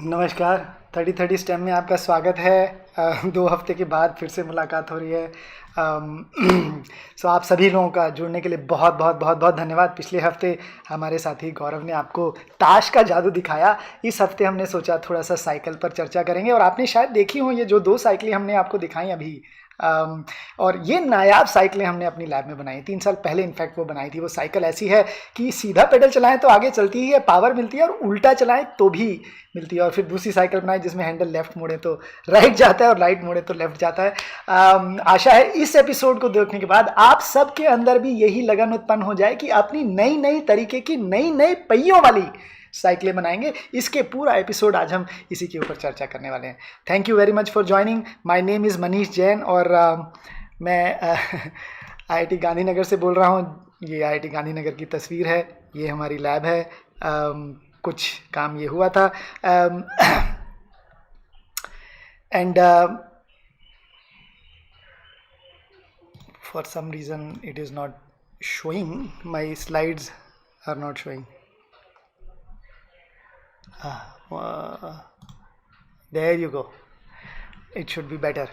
नमस्कार। 30-30 स्टेम में आपका स्वागत है। 2 हफ्ते के बाद फिर से मुलाकात हो रही है। सो आप सभी लोगों का जुड़ने के लिए बहुत बहुत बहुत बहुत धन्यवाद। पिछले हफ्ते हमारे साथी गौरव ने आपको ताश का जादू दिखाया। इस हफ्ते हमने सोचा थोड़ा सा साइकिल पर चर्चा करेंगे और आपने शायद देखी हो ये जो 2 साइकिलें हमने आपको दिखाई अभी। और ये नायाब साइकिलें हमने अपनी लैब में बनाई 3 साल पहले। इनफैक्ट वो बनाई थी। वो साइकिल ऐसी है कि सीधा पेडल चलाएं तो आगे चलती ही है, पावर मिलती है, और उल्टा चलाएं तो भी मिलती है। और फिर दूसरी साइकिल बनाई जिसमें हैंडल लेफ्ट मोड़े तो राइट जाता है और राइट मोड़े तो लेफ्ट जाता है। आशा है इस एपिसोड को देखने के बाद आप सबके अंदर भी यही लगन उत्पन्न हो जाए कि अपनी नई नई तरीके की नई नई पहियों वाली साइकिलें बनाएंगे। इसके पूरा एपिसोड आज हम इसी के ऊपर चर्चा करने वाले हैं। Thank you very much for joining. My name is Manish Jain और मैं आईआईटी गांधीनगर से बोल रहा हूँ। ये आईआईटी गांधीनगर की तस्वीर है, ये हमारी लैब है। कुछ काम ये हुआ था and for some reason it is not showing, my slides are not showing. There you go. It should be better.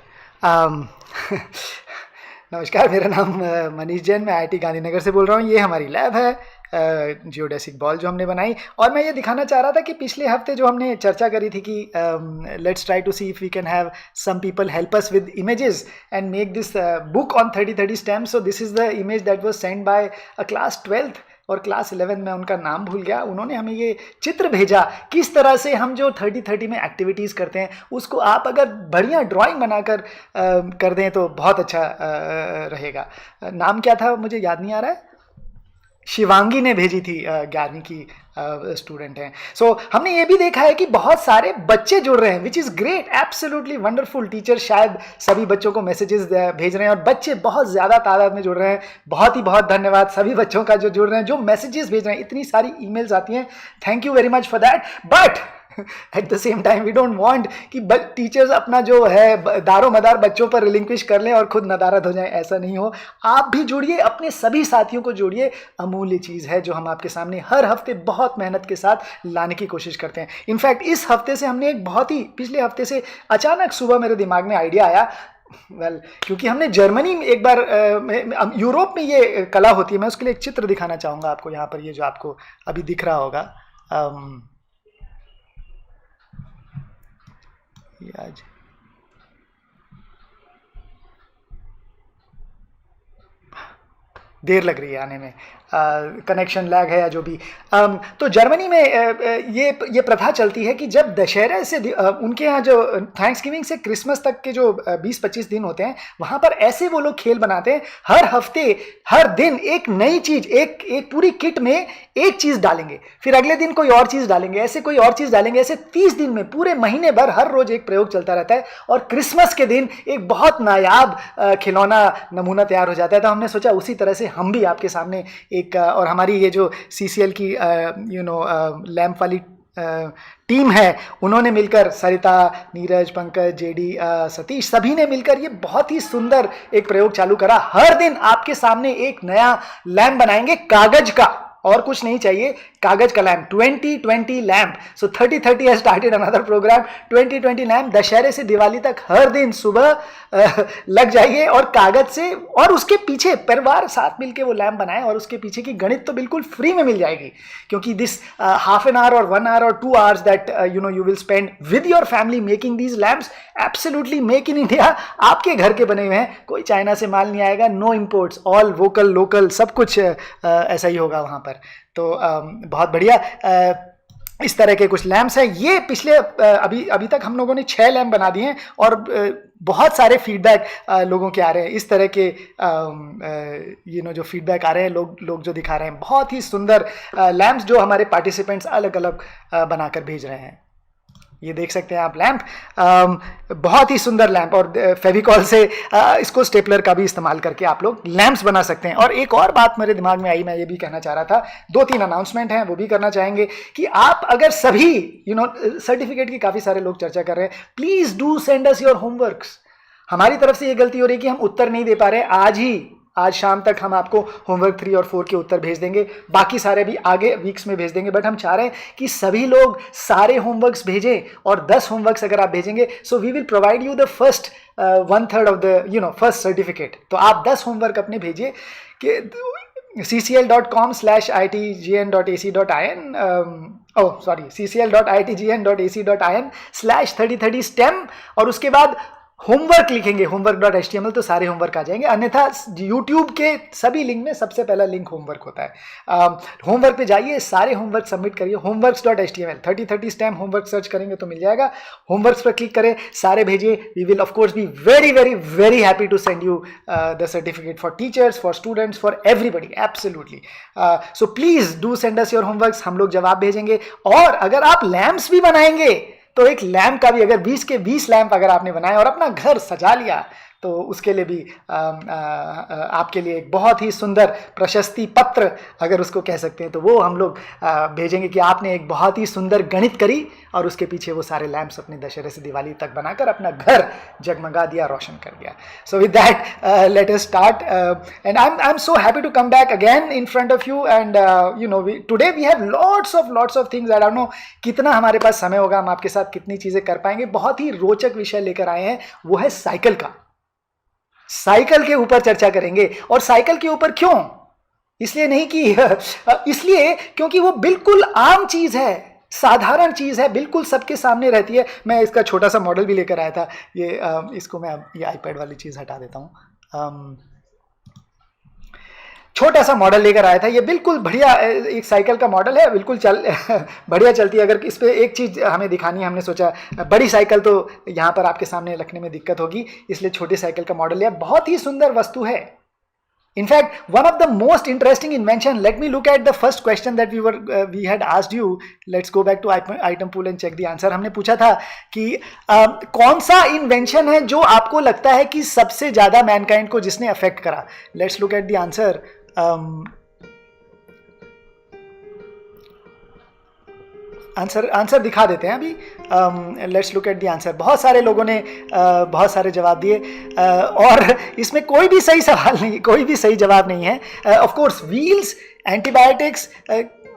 नमस्कार, मेरा नाम मनीष जैन, मैं आईआईटी गांधीनगर से बोल रहा हूँ। ये हमारी लैब है, जियोडेसिक बॉल जो हमने बनाई। और मैं ये दिखाना चाह रहा था कि पिछले हफ्ते जो हमने चर्चा करी थी कि let's try to see if we can have some people help us with images and make this book on 30-30 stamps. So this is the image that was send by a class 12th और class 11 में उनका नाम भूल गया। उन्होंने हमें ये चित्र भेजा किस तरह से हम जो 30-30 में एक्टिविटीज़ करते हैं उसको आप अगर बढ़िया ड्राइंग बनाकर कर दें तो बहुत अच्छा रहेगा। नाम क्या था मुझे याद नहीं आ रहा है। शिवांगी ने भेजी थी, 11वीं की स्टूडेंट हैं। सो हमने ये भी देखा है कि बहुत सारे बच्चे जुड़ रहे हैं, which is great, absolutely wonderful. Teacher शायद सभी बच्चों को मैसेजेस भेज रहे हैं और बच्चे बहुत ज़्यादा तादाद में जुड़ रहे हैं। बहुत ही बहुत धन्यवाद सभी बच्चों का जो जुड़ रहे हैं, जो मैसेजेस भेज रहे हैं। इतनी सारी ईमेल्स आती हैं, thank you very much for that. But at the same time we don't want कि टीचर्स अपना जो है दारो मदार बच्चों पर रिलिंक्विश कर लें और खुद नदारद हो जाएं। ऐसा नहीं हो। आप भी जुड़िए, अपने सभी साथियों को जोड़िए। अमूल्य चीज़ है जो हम आपके सामने हर हफ्ते बहुत मेहनत के साथ लाने की कोशिश करते हैं। इनफैक्ट इस हफ्ते से हमने एक बहुत ही, पिछले हफ्ते से अचानक सुबह मेरे दिमाग में आइडिया आया। क्योंकि हमने जर्मनी में एक बार, यूरोप में ये कला होती है। मैं उसके लिए एक चित्र दिखाना चाहूँगा आपको। यहाँ पर ये जो आपको अभी दिख रहा होगा, ये आज देर लग रही है आने में, कनेक्शन लैग है या जो भी। तो जर्मनी में ये प्रथा चलती है कि जब दशहरे से उनके यहाँ जो थैंक्स गिविंग से क्रिसमस तक के जो 20-25 दिन होते हैं, वहाँ पर ऐसे वो लोग खेल बनाते हैं। हर हफ्ते हर दिन एक नई चीज़, एक पूरी किट में एक चीज़ डालेंगे, फिर अगले दिन कोई और चीज़ डालेंगे, ऐसे कोई और चीज़ डालेंगे। ऐसे 30 दिन में, पूरे महीने भर हर रोज़ एक प्रयोग चलता रहता है और क्रिसमस के दिन एक बहुत नायाब खिलौना नमूना तैयार हो जाता है। तो हमने सोचा उसी तरह से हम भी आपके सामने एक, और हमारी ये जो CCL की लैंप वाली टीम है, उन्होंने मिलकर, सरिता, नीरज, पंकज, जेडी, सतीश, सभी ने मिलकर ये बहुत ही सुंदर एक प्रयोग चालू करा। हर दिन आपके सामने एक नया लैंप बनाएंगे, कागज का, और कुछ नहीं चाहिए, कागज का lamp. 2020 lamp. So 30-30 has started another programme, 2020 lamp. दशहरे से दिवाली तक हर दिन सुबह लग जाइए और कागज से, और उसके पीछे परिवार साथ मिलके वो लैंप बनाएं। और उसके पीछे की गणित तो बिल्कुल फ्री में मिल जाएगी, क्योंकि दिस हाफ एन आवर और 1 hour और 2 hours that you will spend with your family making these lamps, absolutely make in India. आपके घर के बने हुए हैं, कोई चाइना से माल नहीं आएगा, no imports, all vocal local, सब कुछ ऐसा ही होगा वहाँ पर। तो बहुत बढ़िया। इस तरह के कुछ लैंप्स हैं। ये पिछले अभी तक हम लोगों ने 6 लैंप बना दिए हैं और बहुत सारे फीडबैक लोगों के आ रहे हैं। इस तरह के जो फीडबैक आ रहे हैं, लोग जो दिखा रहे हैं, बहुत ही सुंदर लैंप्स जो हमारे पार्टिसिपेंट्स अलग अलग बनाकर भेज रहे हैं। ये देख सकते हैं आप लैंप, बहुत ही सुंदर लैंप। और फेविकॉल से इसको स्टेपलर का भी इस्तेमाल करके आप लोग लैंप्स बना सकते हैं। और एक और बात मेरे दिमाग में आई, मैं ये भी कहना चाह रहा था, 2-3 अनाउंसमेंट हैं, वो भी करना चाहेंगे कि आप अगर सभी सर्टिफिकेट की काफ़ी सारे लोग चर्चा कर रहे हैं, please do send us your homeworks. हमारी तरफ से ये गलती हो रही है कि हम उत्तर नहीं दे पा रहे। आज ही आज शाम तक हम आपको होमवर्क 3 और 4 के उत्तर भेज देंगे, बाकी सारे भी आगे वीक्स में भेज देंगे, बट हम चाह रहे हैं कि सभी लोग सारे होमवर्क्स भेजें, और 10 होमवर्क्स अगर आप भेजेंगे so we will provide you the first 1/3 of the first certificate. तो आप 10 होमवर्क अपने भेजिए कि ccl.com/itgn.ac.in ccl.itgn.ac.in/3030stem, और उसके बाद होमवर्क लिखेंगे, homework.html, तो सारे होमवर्क आ जाएंगे। अन्यथा यूट्यूब के सभी लिंक में सबसे पहला लिंक होमवर्क होता है। होमवर्क पे जाइए, सारे होमवर्क सबमिट करिए, homeworks.html 3030stem होमवर्क सर्च करेंगे तो मिल जाएगा। होमवर्क्स पर क्लिक करें, सारे भेजिए। We will of course be very very very happy to send you the certificate for teachers, for students, for everybody, absolutely. So please do send us your homeworks, हम लोग जवाब भेजेंगे। और अगर आप लैम्प्स भी बनाएंगे तो एक लैम्प का भी, अगर 20 के 20 लैम्प अगर आपने बनाए और अपना घर सजा लिया, तो उसके लिए भी आपके लिए एक बहुत ही सुंदर प्रशस्ति पत्र, अगर उसको कह सकते हैं, तो वो हम लोग भेजेंगे कि आपने एक बहुत ही सुंदर गणित करी और उसके पीछे वो सारे लैम्प्स अपने दशहरे से दिवाली तक बनाकर अपना घर जगमगा दिया, रोशन कर दिया। So with that let us start, and I am so happy to come back again in front of you, and today we have lots of things. I don't know कितना हमारे पास समय होगा, हम आपके साथ कितनी चीजें कर पाएंगे। बहुत ही रोचक विषय लेकर आए हैं, वो है साइकिल का। साइकिल के ऊपर चर्चा करेंगे। और साइकिल के ऊपर क्यों? इसलिए नहीं कि इसलिए क्योंकि वो बिल्कुल आम चीज है, साधारण चीज है, बिल्कुल सबके सामने रहती है। मैं इसका छोटा सा मॉडल भी लेकर आया था, ये इसको मैं ये आईपैड वाली चीज हटा देता हूं। छोटा सा मॉडल लेकर आया था, ये बिल्कुल बढ़िया एक साइकिल का मॉडल है, बिल्कुल बढ़िया चलती है। अगर इस पे एक चीज़ हमें दिखानी है, हमने सोचा बड़ी साइकिल तो यहाँ पर आपके सामने रखने में दिक्कत होगी, इसलिए छोटी साइकिल का मॉडल लिया। बहुत ही सुंदर वस्तु है। In fact one of the most interesting invention, let me look at the first question that we had asked you. Let's go back to item pool and check the answer. हमने पूछा था कि कौन सा इन्वेंशन है जो आपको लगता है कि सबसे ज्यादा मैनकाइंड को जिसने अफेक्ट करा। Let's look at the answer. Answer दिखा देते हैं अभी। Let's look at the answer. बहुत सारे लोगों ने बहुत सारे जवाब दिए, और इसमें कोई भी सही सवाल नहीं, कोई भी सही जवाब नहीं है। Of course wheels, antibiotics,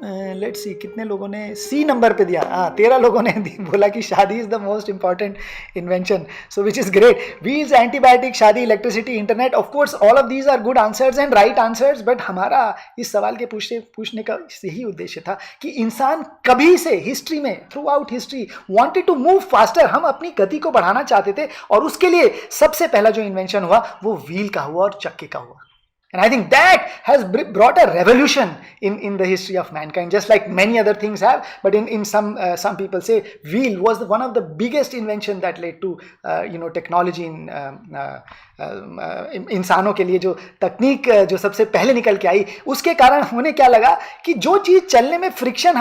let's see कितने लोगों ने सी नंबर पे दिया। 13 लोगों ने बोला कि शादी is the most important invention, so which is great. Wheels, antibiotic, शादी, electricity, internet, of course all of these are good answers and right answers. But हमारा इस सवाल के पूछने का यही उद्देश्य था कि इंसान कभी से हिस्ट्री में, throughout history, wanted to move faster. हम अपनी गति को बढ़ाना चाहते थे, और उसके लिए सबसे पहला जो इन्वेंशन हुआ वो व्हील का हुआ और चक्के का हुआ। And I think that has brought a revolution in the history of mankind, just like many other things have. But in some people say wheel was one of the biggest invention that led to technology in इंसानों के लिए जो तकनीक जो सबसे पहले निकल के आई, उसके कारण होने क्या लगा कि जो चीज चलने में फ्रिक्शन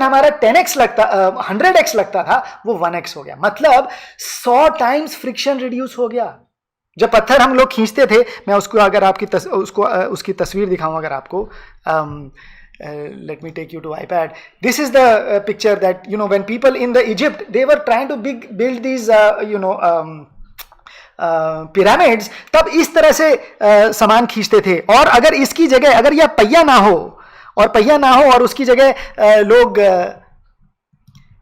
हमारा 10x लगता 100x लगता था, वो 1x हो गया। मतलब 100 टाइम्स फ्रिक्शन रिड्यूस हो गया। जब पत्थर हम लोग खींचते थे, मैं उसको अगर आपकी उसकी तस्वीर दिखाऊं अगर आपको, let me take you to iPad. This is the picture that when people in the Egypt, they were trying to build these pyramids, तब इस तरह से सामान खींचते थे। और अगर इसकी जगह, अगर यह पहिया ना हो और उसकी जगह लोग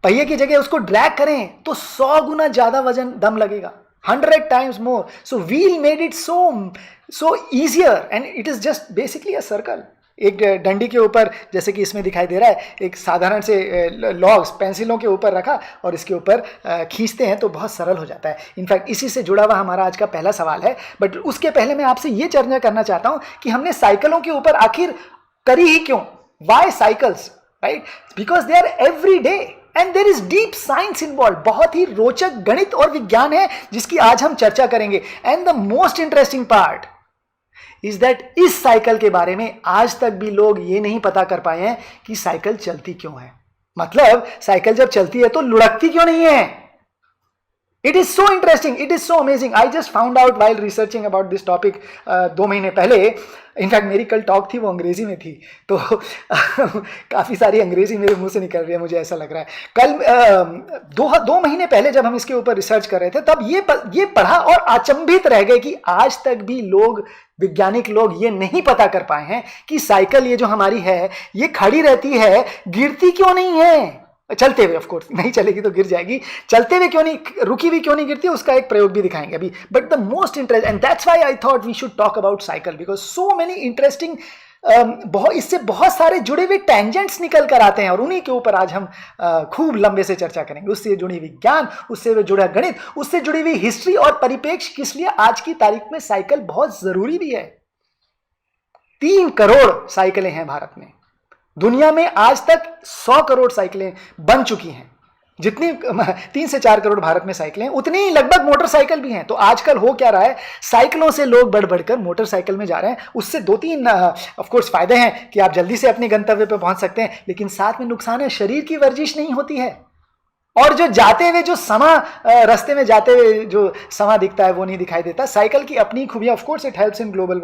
पहिए की जगह उसको ड्रैग करें, तो 100 गुना ज्यादा वजन दम लगेगा, 100 times more. So wheel made it so easier, and it is just basically a circle. एक डंडी के ऊपर, जैसे कि इसमें दिखाई दे रहा है, एक साधारण से लॉग्स पेंसिलों के ऊपर रखा और इसके ऊपर खींचते हैं तो बहुत सरल हो जाता है। इनफैक्ट इसी से जुड़ा हुआ हमारा आज का पहला सवाल है। बट उसके पहले मैं आपसे ये चर्चा करना चाहता हूं कि हमने साइकिलों के ऊपर आखिर करी ही क्यों? Why cycles? Right? Because they are every day. And there is deep science involved. बहुत ही रोचक गणित और विज्ञान है जिसकी आज हम चर्चा करेंगे। And the most interesting part is that इस साइकिल के बारे में आज तक भी लोग ये नहीं पता कर पाए हैं कि साइकिल चलती क्यों है। मतलब साइकिल जब चलती है तो लुढ़कती क्यों नहीं है? It is so interesting, it is so amazing. I just found out while researching about this topic 2 महीने पहले. इनफैक्ट मेरी कल टॉक थी वो अंग्रेजी में थी, तो काफ़ी सारी अंग्रेजी मेरे मुंह से निकल रही है, मुझे ऐसा लग रहा है. कल 2 महीने पहले जब हम इसके ऊपर रिसर्च कर रहे थे तब ये पढ़ा और अचंभित रह गए कि आज तक भी वैज्ञानिक लोग ये नहीं पता कर पाए हैं कि साइकिल ये जो हमारी है ये खड़ी रहती है, गिरती क्यों नहीं है. चलते हुए ऑफ कोर्स नहीं चलेगी तो गिर जाएगी, चलते हुए क्यों नहीं, रुकी हुई क्यों नहीं गिरती, उसका एक प्रयोग भी दिखाएंगे अभी. But the most interest and that's why I thought we should talk about cycle because so many interesting, इससे बहुत सारे जुड़े हुए टेंजेंट्स निकल कर आते हैं और उन्हीं के ऊपर आज हम खूब लंबे से चर्चा करेंगे. उससे जुड़ी हुई ज्ञान, उससे जुड़ा गणित, उससे जुड़ी हुई हिस्ट्री और परिप्रेक्ष्य, किस लिए आज की तारीख में साइकिल बहुत जरूरी भी है. 3 करोड़ साइकिलें हैं भारत में. दुनिया में आज तक 100 करोड़ साइकिलें बन चुकी हैं. जितनी 3 से 4 करोड़ भारत में साइकिलें हैं, उतनी ही लगभग मोटरसाइकिल भी हैं. तो आजकल हो क्या रहा है, साइकिलों से लोग बढ़ बढ़कर मोटरसाइकिल में जा रहे हैं. उससे 2-3 ऑफ कोर्स फायदे हैं कि आप जल्दी से अपने गंतव्य पर पहुंच सकते हैं, लेकिन साथ में नुकसान है, शरीर की वर्जिश नहीं होती है. और जो जाते हुए जो समा, रास्ते में जाते हुए जो समा दिखता है वो नहीं दिखाई देता. साइकिल की अपनी खूबियां, of course it helps in global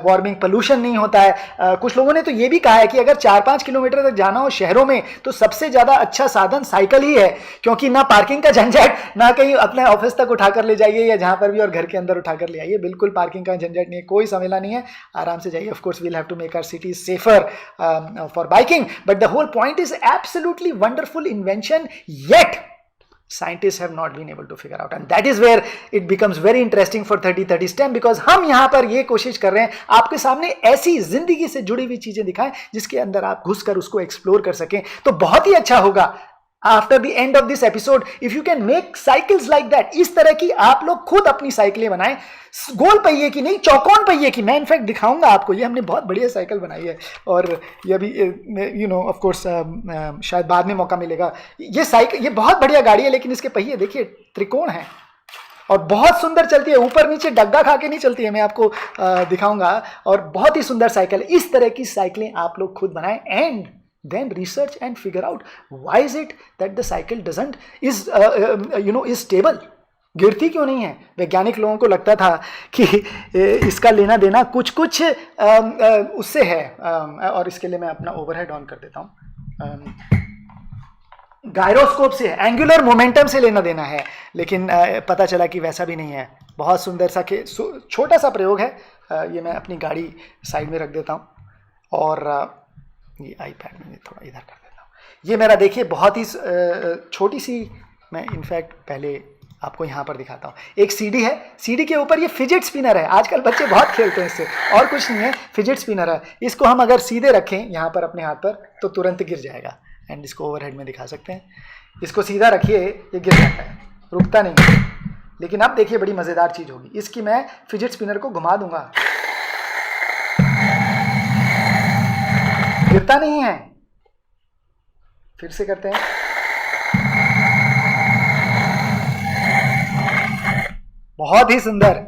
warming, pollution नहीं होता है. कुछ लोगों ने तो ये भी कहा है कि अगर 4-5 किलोमीटर तक जाना हो शहरों में तो सबसे ज़्यादा अच्छा साधन साइकिल ही है, क्योंकि ना पार्किंग का झंझट, ना कहीं अपने ऑफिस तक उठाकर ले जाइए या जहाँ पर भी, और घर के अंदर उठाकर ले आइए. बिल्कुल पार्किंग का झंझट नहीं है, कोई झमेला नहीं है, आराम से जाइए. Of course we'll have to make our cities safer for biking, but the whole point is absolutely wonderful invention, yet scientists have not been able to figure out, and that is where it becomes very interesting for 30-30 STEM, because हम यहाँ पर ये कोशिश कर रहे हैं आपके सामने ऐसी जिंदगी से जुड़ी हुई चीजें दिखाएं जिसके अंदर आप घुसकर उसको एक्सप्लोर कर सकें. तो बहुत ही अच्छा होगा after the end of this episode if you can make cycles like that. इस तरह की आप लोग खुद अपनी साइकिलें बनाएं, गोल पहिए की नहीं, चौकोन पहिए की. मैं इनफैक्ट दिखाऊंगा आपको, ये हमने बहुत बढ़िया साइकिल बनाई है और ये अभी यू नो ऑफ कोर्स शायद बाद में मौका मिलेगा. ये साइकिल, ये बहुत बढ़िया गाड़ी है, लेकिन इसके पहिए देखिए त्रिकोण है और बहुत सुंदर चलती है, ऊपर नीचे डग्गा खा के नहीं चलती है. मैं आपको दिखाऊंगा, और बहुत ही सुंदर साइकिल. इस तरह की साइकिलें आप लोग खुद बनाएं and then research and figure out why is it that the cycle doesn't is stable. गिरती क्यों नहीं है. वैज्ञानिक लोगों को लगता था कि इसका लेना देना कुछ उससे है, और इसके लिए मैं अपना ओवरहेड ऑन कर देता हूँ. गायरोस्कोप से, एंगुलर मोमेंटम से लेना देना है, लेकिन पता चला कि वैसा भी नहीं है. बहुत सुंदर सा छोटा सा प्रयोग है. ये मैं अपनी गाड़ी साइड में रख देता हूँ और ये आईपैड में थोड़ा इधर कर देता हूँ. ये मेरा देखिए बहुत ही छोटी सी, मैं इनफैक्ट पहले आपको यहाँ पर दिखाता हूँ. एक सीडी है, सीडी के ऊपर ये फिजिट स्पिनर है. आजकल बच्चे बहुत खेलते हैं इससे, और कुछ नहीं है, फिजिट स्पिनर है. इसको हम अगर सीधे रखें यहाँ पर अपने हाथ पर तो तुरंत गिर जाएगा. एंड इसको ओवरहेड में दिखा सकते हैं. इसको सीधा रखिए, ये गिर जाता है, रुकता नहीं. लेकिन अब देखिए बड़ी मज़ेदार चीज़ होगी. इसकी मैं फिजिट स्पिनर को घुमा दूंगा, गिरता नहीं है. फिर से करते हैं, बहुत ही सुंदर.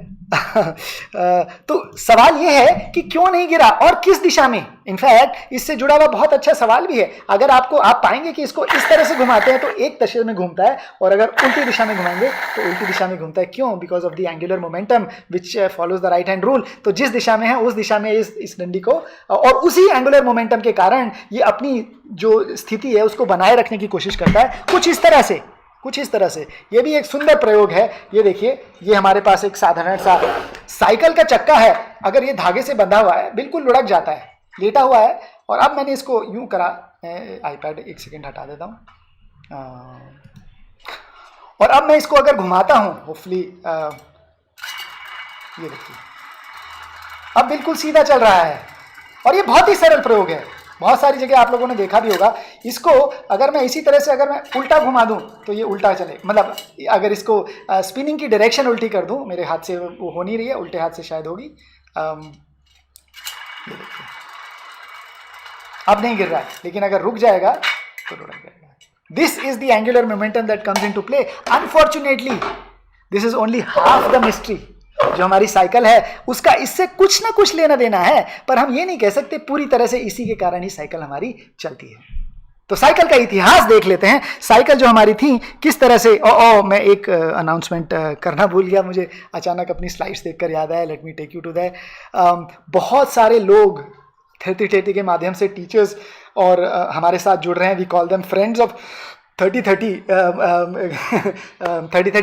तो सवाल यह है कि क्यों नहीं गिरा और किस दिशा में. इनफैक्ट इससे जुड़ा हुआ बहुत अच्छा सवाल भी है. अगर आप पाएंगे कि इसको इस तरह से घुमाते हैं तो एक दिशा में घूमता है, और अगर उल्टी दिशा में घुमाएंगे तो उल्टी दिशा में घूमता है. क्यों? Because of the angular momentum which follows the right hand rule. तो जिस दिशा में है उस दिशा में इस डंडी को, और उसी एंगुलर मोमेंटम के कारण ये अपनी जो स्थिति है उसको बनाए रखने की कोशिश करता है, कुछ इस तरह से. ये भी एक सुंदर प्रयोग है. ये देखिए, ये हमारे पास एक साधारण सा साइकिल का चक्का है. अगर ये धागे से बंधा हुआ है, बिल्कुल लुढ़क जाता है, लेटा हुआ है. और अब मैंने इसको यूं करा, आईपैड एक सेकंड हटा देता हूँ, और अब मैं इसको अगर घुमाता हूँ, होपफुली ये देखिए अब बिल्कुल सीधा चल रहा है. और ये बहुत ही सरल प्रयोग है. बहुत सारी जगह आप लोगों ने देखा भी होगा. इसको अगर मैं इसी तरह से अगर मैं उल्टा घुमा दूं तो ये उल्टा चले, मतलब अगर इसको स्पिनिंग की डायरेक्शन उल्टी कर दूं, मेरे हाथ से वो हो नहीं रही है, उल्टे हाथ से शायद होगी. ये देखिए अब नहीं गिर रहा है, लेकिन अगर रुक जाएगा तो लुढ़क जाएगा. This is the angular momentum that comes into play. Unfortunately this is only half the mystery. जो हमारी साइकिल है उसका इससे कुछ ना कुछ लेना देना है, पर हम ये नहीं कह सकते पूरी तरह से इसी के कारण ही साइकिल हमारी चलती है. तो साइकिल का इतिहास देख लेते हैं। साइकिल जो हमारी थी किस तरह से, मैं एक अनाउंसमेंट करना भूल गया, मुझे अचानक अपनी स्लाइड्स देखकर याद आया। Let me take you to that. बहुत सारे लोग थेटी के माध्यम से, टीचर्स और हमारे साथ जुड़ रहे हैं। We call them friends of 30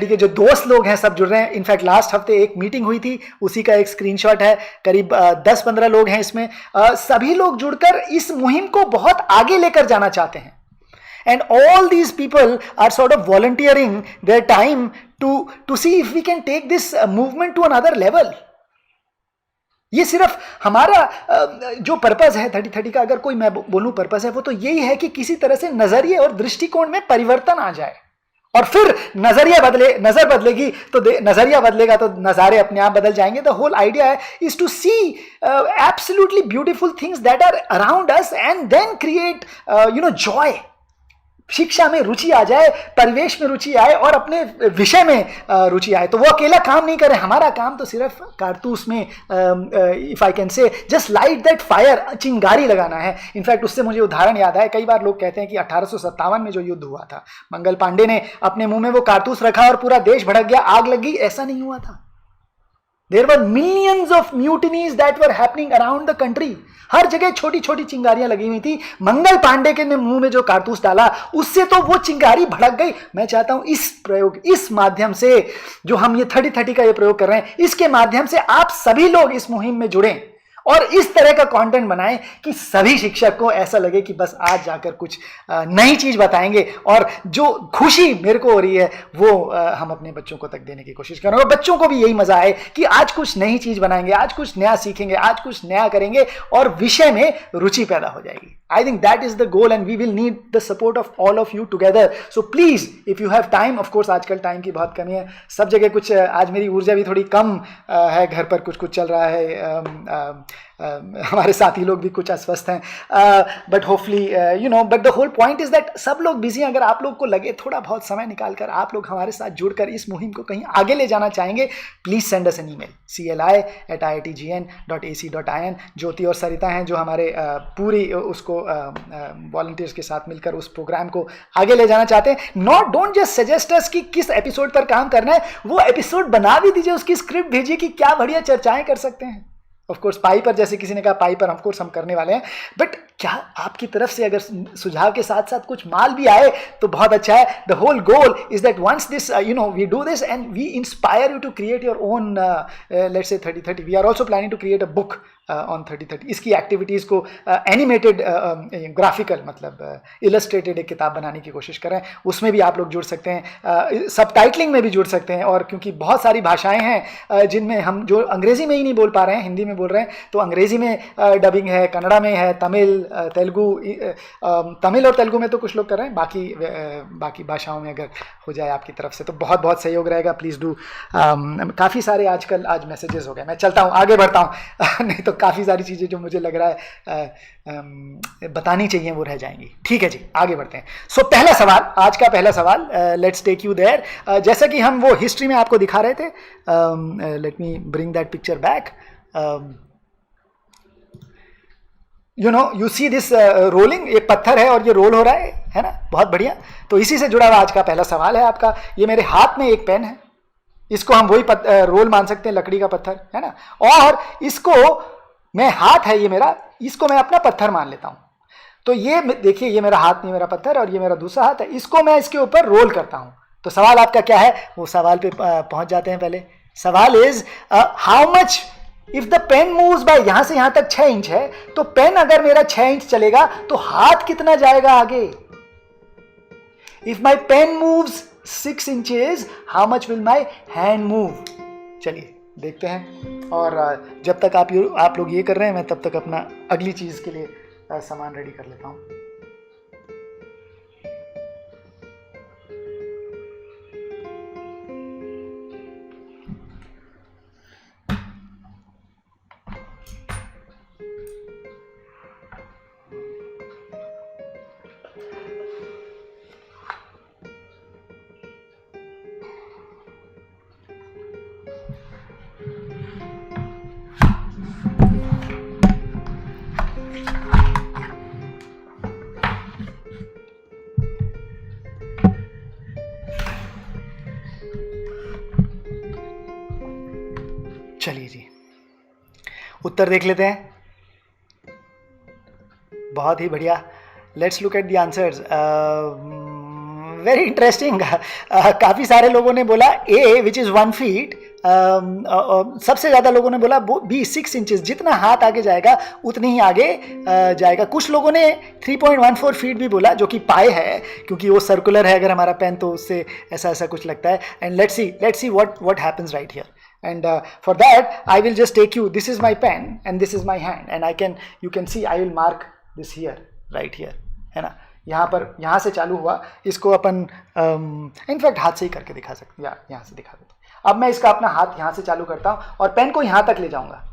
के जो दोस्त लोग हैं सब जुड़ रहे हैं। इनफैक्ट लास्ट हफ्ते एक मीटिंग हुई थी, उसी का एक स्क्रीनशॉट है। करीब 10-15 लोग हैं इसमें। सभी लोग जुड़कर इस मुहिम को बहुत आगे लेकर जाना चाहते हैं। And all these people are sort of volunteering their time to see if we can take this movement to another level. ये सिर्फ हमारा जो पर्पस है 30 का, अगर कोई मैं बोलूं पर्पस है, वो तो यही है कि किसी तरह से नजरिए और दृष्टिकोण में परिवर्तन आ जाए, और फिर नजर बदलेगी तो नजरिया बदलेगा तो नजारे अपने आप बदल जाएंगे। The whole idea is to see absolutely beautiful things that are around us and then create joy. शिक्षा में रुचि आ जाए, परिवेश में रुचि आए और अपने विषय में रुचि आए। तो वो अकेला काम नहीं करे, हमारा काम तो सिर्फ कारतूस में, if I can say, just light that fire, चिंगारी लगाना है। इनफैक्ट उससे मुझे उदाहरण याद है, कई बार लोग कहते हैं कि 1857 में जो युद्ध हुआ था, मंगल पांडे ने अपने मुंह में वो कारतूस रखा और पूरा देश भड़क गया, आग लग गई, ऐसा नहीं हुआ था। There were millions of mutinies that were happening around the country. हर जगह छोटी छोटी चिंगारियां लगी हुई थी। मंगल पांडे के ने मुंह में जो कारतूस डाला, उससे तो वो चिंगारी भड़क गई। मैं चाहता हूं इस प्रयोग, इस माध्यम से, जो हम ये 30 का ये प्रयोग कर रहे हैं, इसके माध्यम से आप सभी लोग इस मुहिम में जुड़ें और इस तरह का कंटेंट बनाएं कि सभी शिक्षक को ऐसा लगे कि बस आज जाकर कुछ नई चीज बताएंगे, और जो खुशी मेरे को हो रही है वो हम अपने बच्चों को तक देने की कोशिश करें, और बच्चों को भी यही मजा आए कि आज कुछ नई चीज बनाएंगे, आज कुछ नया सीखेंगे, आज कुछ नया करेंगे और विषय में रुचि पैदा हो जाएगी। I think that is the goal and we will need the support of all of you together. So please, if you have time, of course आजकल टाइम की बहुत कमी है, सब जगह कुछ, आज मेरी ऊर्जा भी थोड़ी कम है, घर पर कुछ कुछ चल रहा है, हमारे साथी लोग भी कुछ अस्वस्थ हैं, but hopefully but the whole point is that सब लोग बिजी हैं। अगर आप लोग को लगे थोड़ा बहुत समय निकालकर आप लोग हमारे साथ जुड़कर इस मुहिम को कहीं आगे ले जाना चाहेंगे, please send us an email cli@iitgn.ac.in। Jyoti और सरिता हैं जो हमारे पूरी उसको वॉलंटियर्स के साथ मिलकर उस प्रोग्राम को आगे ले जाना चाहते हैं। डोंट जस्ट सजेस्ट अस कि किस एपिसोड पर काम करना है, वो एपिसोड बना भी दीजिए, उसकी स्क्रिप्ट भेजिए कि क्या बढ़िया चर्चाएं कर सकते हैं। ऑफ कोर्स पाई पर, जैसे किसी ने कहा पाई पर ऑफ कोर्स हम करने वाले हैं, बट क्या आपकी तरफ से अगर सुझाव के साथ साथ कुछ माल भी आए तो बहुत अच्छा है। The whole goal is that once this we do this and we inspire you to create your own, let's say 30 we are also planning to create a book on 30। इसकी एक्टिविटीज़ को एनिमेटेड ग्राफिकल मतलब illustrated एक किताब बनाने की कोशिश कर रहे हैं, उसमें भी आप लोग जुड़ सकते हैं, सबटाइटलिंग में भी जुड़ सकते हैं। और क्योंकि बहुत सारी भाषाएं हैं जिनमें हम जो अंग्रेजी में ही नहीं बोल पा रहे हैं, हिंदी में बोल रहे हैं, तो अंग्रेजी में डबिंग है, कन्नड़ा में है, तमिल, तेलुगु, तमिल और तेलुगु में तो कुछ लोग कर रहे हैं, बाकी भाषाओं में अगर हो जाए आपकी तरफ से तो बहुत बहुत सहयोग रहेगा। Please do. काफ़ी सारे आजकल आज मैसेजेस हो गए, मैं चलता हूँ आगे बढ़ता हूँ नहीं तो काफ़ी सारी चीज़ें जो मुझे लग रहा है बतानी चाहिए वो रह जाएंगी। ठीक है जी, आगे बढ़ते हैं। सो पहला सवाल, आज का पहला सवाल, लेट्स टेक यू देयर। जैसा कि हम वो हिस्ट्री में आपको दिखा रहे थे, let me bring that picture back. You see this rolling, ये पत्थर है और ये रोल हो रहा है ना, बहुत बढ़िया। तो इसी से जुड़ा हुआ आज का पहला सवाल है आपका। ये मेरे हाथ में एक पेन है, इसको हम वही रोल मान सकते हैं, लकड़ी का पत्थर है ना, और इसको मैं, हाथ है ये मेरा, इसको मैं अपना पत्थर मान लेता हूं। तो ये देखिए, ये मेरा हाथ नहीं, मेरा पत्थर, और ये मेरा दूसरा हाथ है, इसको मैं इसके ऊपर रोल करता हूं। तो सवाल आपका क्या है, वो सवाल पे पहुंच जाते हैं। पहले सवाल is how much if the pen moves by, यहां से यहां तक 6 इंच है, तो पेन अगर मेरा 6 इंच चलेगा तो हाथ कितना जाएगा आगे। If my pen moves 6 inches, how much will my hand move? चलिए देखते हैं। और जब तक आप लोग ये कर रहे हैं, मैं तब तक अपना अगली चीज़ के लिए सामान रेडी कर लेता हूँ। उत्तर देख लेते हैं। बहुत ही बढ़िया, let's look at the answers. Very interesting. काफ़ी सारे लोगों ने बोला ए विच इज़ 1 फीट, सबसे ज़्यादा लोगों ने बोला बी 6 इंचेस। जितना हाथ आगे जाएगा उतनी ही आगे जाएगा। कुछ लोगों ने 3.14 फीट भी बोला, जो कि पाए है, क्योंकि वो सर्कुलर है अगर हमारा पेन, तो उससे ऐसा ऐसा कुछ लगता है। And let's see what happens right here. And for that I will just take you, this is my pen and this is my hand, and you can see I will mark this here, right here, है ना। यहाँ पर, यहाँ से चालू हुआ, इसको अपन in fact हाथ से ही करके दिखा सकते हैं, या यहाँ से दिखा देते हैं। अब मैं इसका अपना हाथ यहाँ से चालू करता हूँ और पेन को यहाँ तक ले जाऊँगा।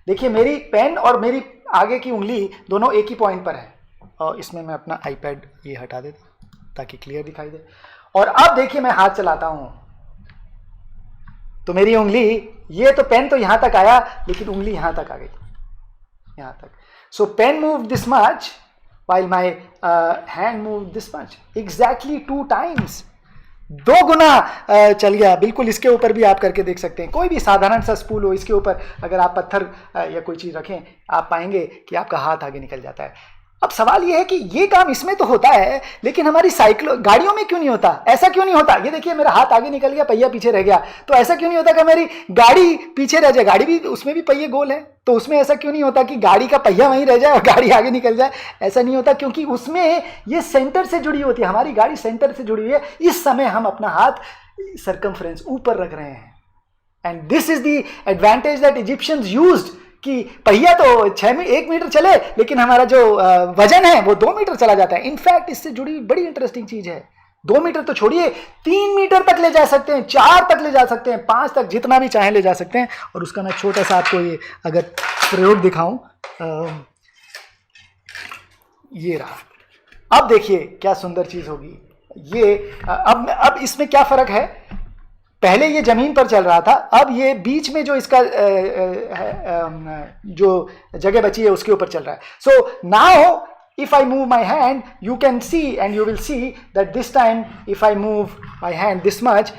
देखिए मेरी पेन और मेरी आगे की उंगली दोनों एक ही पॉइंट पर है। और इसमें मैं अपना आईपैड ये हटा देता हूँ ताकि क्लियर दिखाई दे। और अब देखिए मैं हाथ चलाता हूँ तो मेरी उंगली, ये तो पेन तो यहां तक आया, लेकिन उंगली यहां तक आ गई, यहां तक। So pen move this much while my hand moved this much, exactly 2 times, 2 गुना चल गया। बिल्कुल इसके ऊपर भी आप करके देख सकते हैं। कोई भी साधारण सा स्पूल हो, इसके ऊपर अगर आप पत्थर या कोई चीज रखें, आप पाएंगे कि आपका हाथ आगे निकल जाता है। अब सवाल यह है कि ये काम इसमें तो होता है, लेकिन हमारी गाड़ियों में क्यों नहीं होता? ऐसा क्यों नहीं होता? ये देखिए मेरा हाथ आगे निकल गया, पहिया पीछे रह गया। तो ऐसा क्यों नहीं होता कि मेरी गाड़ी पीछे रह जाए? गाड़ी भी, उसमें भी पहिए गोल है, तो उसमें ऐसा क्यों नहीं होता कि गाड़ी का पहिया वहीं रह जाए और गाड़ी आगे निकल जाए? ऐसा नहीं होता, क्योंकि उसमें ये सेंटर से जुड़ी होती है। हमारी गाड़ी सेंटर से जुड़ी हुई है। इस समय हम अपना हाथ सर्कमफ्रेंस ऊपर रख रहे हैं। And this is the advantage that Egyptians used, कि पहिया तो 1 मीटर चले, लेकिन हमारा जो वजन है वो 2 मीटर चला जाता है। इनफैक्ट इससे जुड़ी बड़ी इंटरेस्टिंग चीज है, 2 मीटर तो छोड़िए, 3 मीटर तक ले जा सकते हैं, 4 तक ले जा सकते हैं, 5 तक, जितना भी चाहे ले जा सकते हैं। और उसका मैं छोटा सा आपको ये अगर प्रयोग दिखाऊं, ये रहा। अब देखिए क्या सुंदर चीज होगी ये। अब इसमें क्या फर्क है? पहले ये जमीन पर चल रहा था, अब ये बीच में जो इसका जो जगह बची है उसके ऊपर चल रहा है। So now if I move my hand, you can see and you will see that this time if I move my hand this much,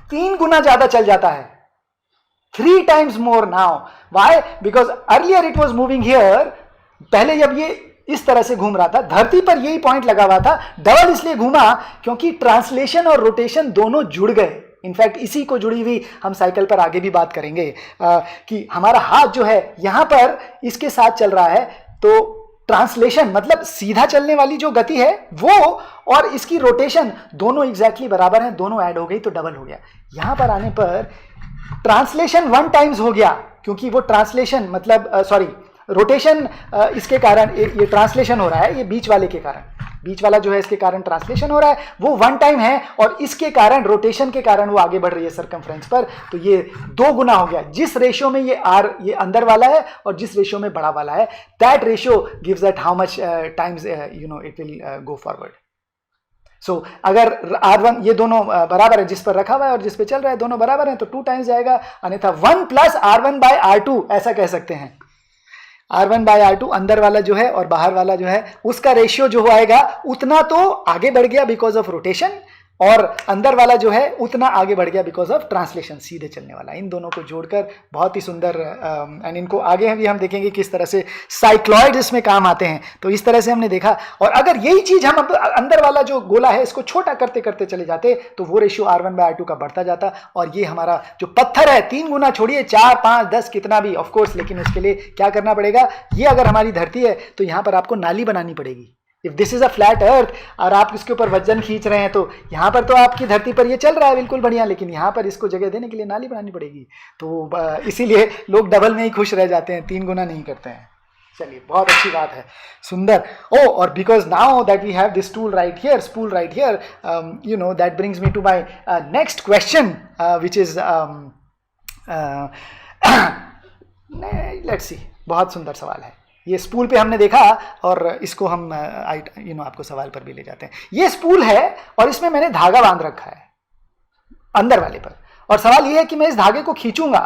3 गुना ज्यादा चल जाता है, 3 times more now. Why? Because earlier it was moving here. पहले जब ये इस तरह से घूम रहा था, धरती पर यही पॉइंट लगा हुआ था, डबल इसलिए घूमा क्योंकि ट्रांसलेशन और रोटेशन दोनों जुड़ गए। इनफैक्ट इसी को जुड़ी हुई हम साइकिल पर आगे भी बात करेंगे कि हमारा हाथ जो है यहां पर इसके साथ चल रहा है, तो ट्रांसलेशन मतलब सीधा चलने वाली जो गति है वो और इसकी रोटेशन दोनों एग्जैक्टली बराबर हैं, दोनों ऐड हो गई तो डबल हो गया। यहां पर आने पर ट्रांसलेशन 1 टाइम्स हो गया, क्योंकि वो ट्रांसलेशन मतलब रोटेशन इसके कारण ये ट्रांसलेशन हो रहा है, ये बीच वाले के कारण, बीच वाला जो है इसके कारण ट्रांसलेशन हो रहा है, वो 1 टाइम है, और इसके कारण रोटेशन के कारण वो आगे बढ़ रही है सर्कमफ्रेंस पर, तो ये 2 गुना हो गया। जिस रेशियो में ये आर ये अंदर वाला है और जिस रेशियो में बड़ा वाला है, that ratio gives that how much times it will go forward. So अगर R1 ये दोनों बराबर है, जिस पर रखा हुआ है और जिस पे चल रहा है दोनों बराबर हैं, तो 2 टाइम्स जाएगा, अन्यथा 1 + R1/R2 ऐसा कह सकते हैं। R1/R2 अंदर वाला जो है और बाहर वाला जो है उसका रेशियो जो आएगा उतना तो आगे बढ़ गया बिकॉज ऑफ रोटेशन, और अंदर वाला जो है उतना आगे बढ़ गया बिकॉज ऑफ ट्रांसलेशन, सीधे चलने वाला। इन दोनों को जोड़कर बहुत ही सुंदर, एंड इनको आगे भी हम देखेंगे किस तरह से साइक्लॉइड इसमें काम आते हैं। तो इस तरह से हमने देखा, और अगर यही चीज हम अंदर वाला जो गोला है इसको छोटा करते करते चले जाते तो वो रेशियो R1/R2 का बढ़ता जाता, और ये हमारा जो पत्थर है 3 गुना छोड़िए 4, 5, 10 कितना भी ऑफकोर्स, लेकिन उसके लिए क्या करना पड़ेगा? ये अगर हमारी धरती है तो यहाँ पर आपको नाली बनानी पड़ेगी। If this is a flat earth और आप इसके ऊपर वजन खींच रहे हैं, तो यहाँ पर तो आपकी धरती पर ये चल रहा है बिल्कुल बढ़िया, लेकिन यहाँ पर इसको जगह देने के लिए नाली बनानी पड़ेगी। तो इसीलिए लोग डबल में ही खुश रह जाते हैं, 3 गुना नहीं करते हैं। चलिए, बहुत अच्छी बात है, सुंदर। ओ, और because now that we have this tool right here, spool right here, you know, that brings me to my next question which is let's see, बहुत सुंदर सवाल है। ये स्पूल पे हमने देखा, और इसको हम आपको सवाल पर भी ले जाते हैं। ये स्पूल है और इसमें मैंने धागा बांध रखा है अंदर वाले पर, और सवाल ये है कि मैं इस धागे को खींचूंगा